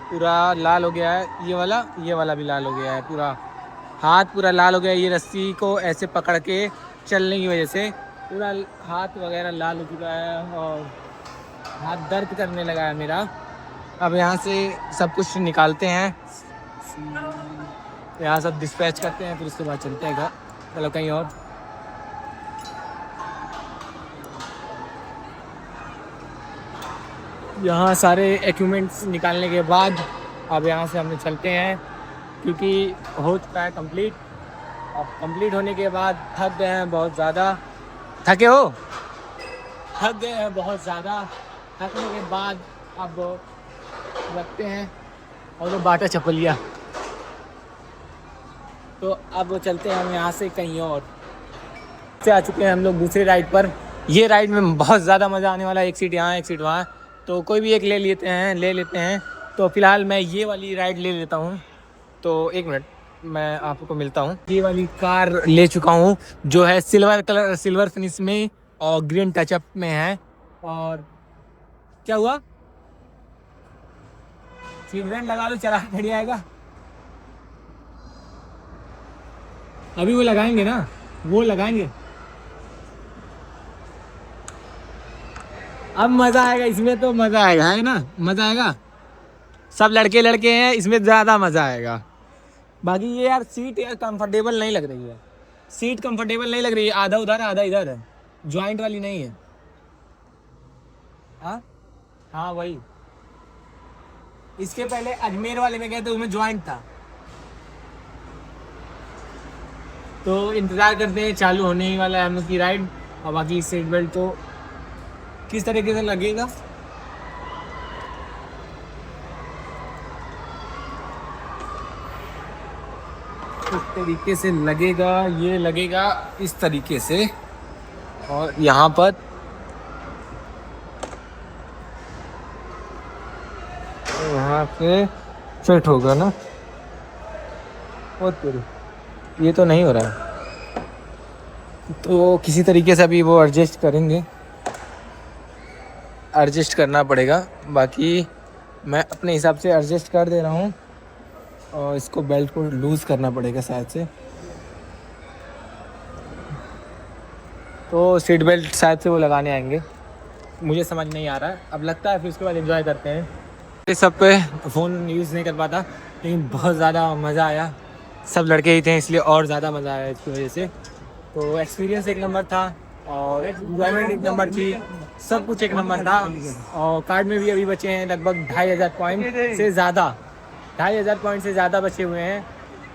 पूरा लाल हो गया है। ये वाला भी लाल हो गया है, पूरा हाथ पूरा लाल हो गया है। ये रस्सी को ऐसे पकड़ के चलने की वजह से पूरा हाथ वगैरह लाल हो चुका है और हाथ दर्द करने लगा है मेरा। अब यहाँ से सब कुछ निकालते हैं, यहाँ सब डिस्पैच करते हैं, फिर उसके बाद चलते हैं घर, चलो कहीं और। यहाँ सारे इक्विपमेंट्स निकालने के बाद अब यहाँ से हम चलते हैं, क्योंकि हो चुका है कंप्लीट। अब कंप्लीट होने के बाद थक गए हैं बहुत ज़्यादा। थके हो? थक गए हैं बहुत ज़्यादा। थकने के बाद अब रखते हैं और वो बाटा चपलिया, तो अब चलते हैं हम यहाँ से कहीं और। से आ चुके हैं हम लोग दूसरे राइड पर। ये राइड में बहुत ज़्यादा मज़ा आने वाला है, एक सीट यहाँ एक सीट वहाँ, तो कोई भी एक ले लेते हैं। तो फ़िलहाल मैं ये वाली राइड ले लेता हूँ, तो 1 मिनट मैं आपको मिलता हूँ। ये वाली कार ले चुका हूँ जो है सिल्वर फिनिश में और ग्रीन टचअप में है। और क्या हुआ, सीट बेल्ट लगा लो, चला खड़ी आएगा। अभी वो लगाएंगे ना, वो लगाएंगे, अब मज़ा आएगा इसमें, तो मज़ा आएगा, है ना, मज़ा आएगा। सब लड़के हैं, इसमें ज़्यादा मज़ा आएगा। बाकी ये यार सीट यार कंफर्टेबल नहीं लग रही है, सीट कंफर्टेबल नहीं लग रही है, आधा उधर आधा इधर है, जॉइंट वाली नहीं है। हाँ वही, इसके पहले अजमेर वाले में गए थे, उसमें जॉइंट था। तो इंतज़ार करते हैं, चालू होने ही वाला है हम लोग की राइड। और बाकी सीट बेल्ट तो किस तरीके से लगेगा, इस तरीके से लगेगा, ये लगेगा इस तरीके से, और यहाँ पर यहाँ पे फिट होगा ना। ये तो नहीं हो रहा है, तो किसी तरीके से अभी वो एडजस्ट करेंगे, एडजस्ट करना पड़ेगा। बाकी मैं अपने हिसाब से एडजस्ट कर दे रहा हूँ, और इसको बेल्ट को लूज़ करना पड़ेगा शायद से। तो सीट बेल्ट शायद से वो लगाने आएंगे, मुझे समझ नहीं आ रहा है, अब लगता है फिर उसके बाद एंजॉय करते हैं। इस सब पे फ़ोन यूज़ नहीं कर पाता, लेकिन बहुत ज़्यादा मज़ा आया। सब लड़के ही थे इसलिए और ज़्यादा मज़ा आया इसकी वजह से। तो एक्सपीरियंस एक नंबर था, और एंजॉयमेंट एक नंबर थी, सब कुछ एक नंबर था। और कार्ड में भी अभी बचे हैं लगभग 2500 पॉइंट से ज़्यादा, 2500 पॉइंट से ज़्यादा बचे हुए हैं।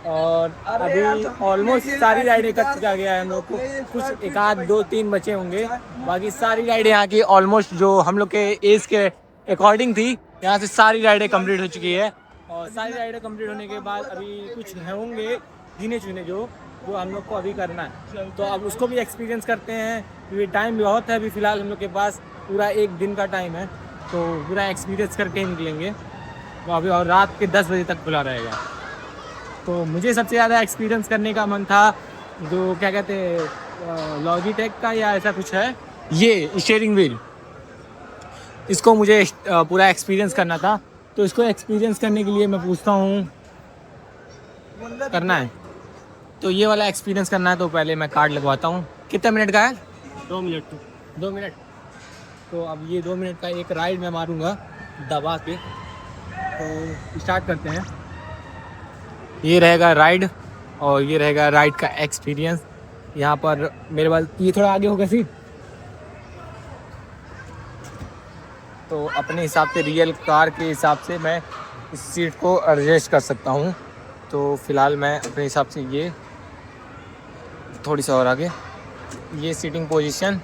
और अभी ऑलमोस्ट सारी राइडें कर चुका गया है हम लोग को, कुछ एक आध 2-3 बचे होंगे, बाकी सारी राइडें यहाँ की ऑलमोस्ट जो हम लोग के एज के अकॉर्डिंग थी, यहाँ से सारी राइडें कंप्लीट हो चुकी है। और सारी राइडें कंप्लीट होने के बाद अभी कुछ होंगे गिने चुने जो हम लोग को अभी करना है, तो अब उसको भी एक्सपीरियंस करते हैं, क्योंकि टाइम बहुत है अभी फ़िलहाल हम लोग के पास, पूरा एक दिन का टाइम है, तो पूरा एक्सपीरियंस करके ही निकलेंगे। तो अभी और रात के 10 बजे तक खुला रहेगा। तो मुझे सबसे ज़्यादा एक्सपीरियंस करने का मन था जो क्या कहते हैं लॉजिटेक का या ऐसा कुछ है, ये स्टीयरिंग व्हील, इसको मुझे पूरा एक्सपीरियंस करना था। तो इसको एक्सपीरियंस करने के लिए मैं पूछता हूँ करना है, तो ये वाला एक्सपीरियंस करना है, तो पहले मैं कार्ड लगवाता हूँ। कितने मिनट का है? 2 मिनट। 2 मिनट। तो अब ये 2 मिनट का एक राइड मैं मारूंगा दबा के, तो स्टार्ट करते हैं। ये रहेगा राइड और ये रहेगा राइड का एक्सपीरियंस। यहाँ पर मेरे पास ये थोड़ा आगे होगा सीट, तो अपने हिसाब से रियल कार के हिसाब से मैं इस सीट को एडजस्ट कर सकता हूँ। तो फ़िलहाल मैं अपने हिसाब से ये थोड़ी सा और आगे, ये सीटिंग पोजीशन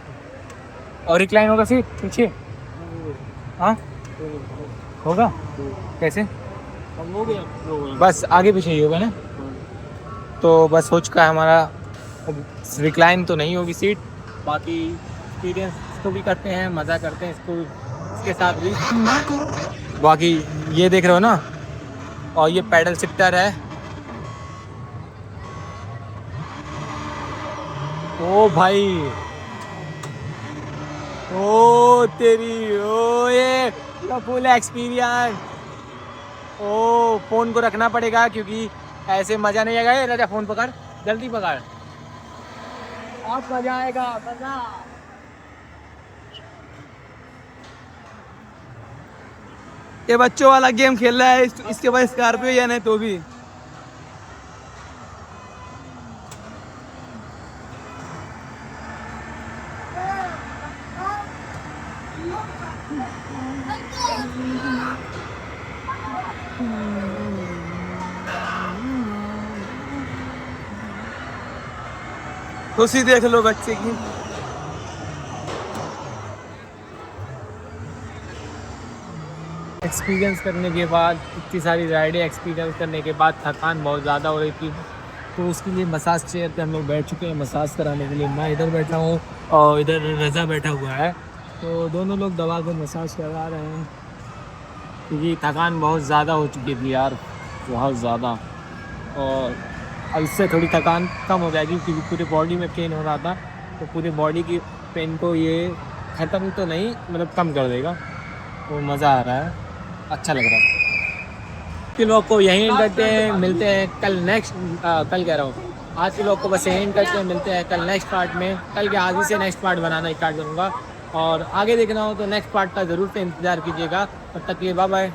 और रिक्लाइन होगा सीट पीछे, हाँ होगा कैसे? बस आगे पीछे ही होगा ना, तो बस हो चुका है हमारा। रिक्लाइन तो नहीं होगी सीट, बाकी एक्सपीरियंस इसको भी करते हैं, मज़ा करते हैं इसको, इसके साथ भी। बाकी ये देख रहे हो ना, और ये पैडल शिफ्टर है। ओ भाई, ओ तेरी, ओ ये फुल एक्सपीरियंस। ओ फ़ोन को रखना पड़ेगा क्योंकि ऐसे मज़ा नहीं आएगा। राजा फ़ोन पकड़, जल्दी पकड़, अब मज़ा आएगा, मज़ा। ये बच्चों वाला गेम खेल रहा है, इसके बाद स्कॉर्पियो या नहीं तो भी। खुशी देख लो बच्चे की। एक्सपीरियंस करने के बाद, इतनी सारी राइडें एक्सपीरियंस करने के बाद थकान बहुत ज़्यादा हो रही थी, तो उसके लिए मसाज चेयर पे हम लोग बैठ चुके हैं मसाज कराने के लिए। मैं इधर बैठा हूँ और इधर रज़ा बैठा हुआ है, तो दोनों लोग दबा कर मसाज करा रहे हैं, क्योंकि थकान बहुत ज़्यादा हो चुकी थी यार, बहुत ज़्यादा। और अब इससे थोड़ी थकान कम हो जाएगी, क्योंकि पूरी बॉडी में पेन हो रहा था, तो पूरी बॉडी की पेन को ये ख़त्म तो नहीं, मतलब कम कर देगा। तो मज़ा आ रहा है, अच्छा लग रहा है। कि लोग को यहीं करते हैं, मिलते हैं कल नेक्स्ट, कल कह रहा हूँ आज के लोग को बस यहीं करते हैं, मिलते हैं कल नेक्स्ट पार्ट में। कल के आज ही से नेक्स्ट पार्ट बनाना स्टार्ट करूँगा, और आगे देखना हो तो नेक्स्ट पार्ट का ज़रूर से इंतज़ार कीजिएगा। तब तक के लिए बाय बाय।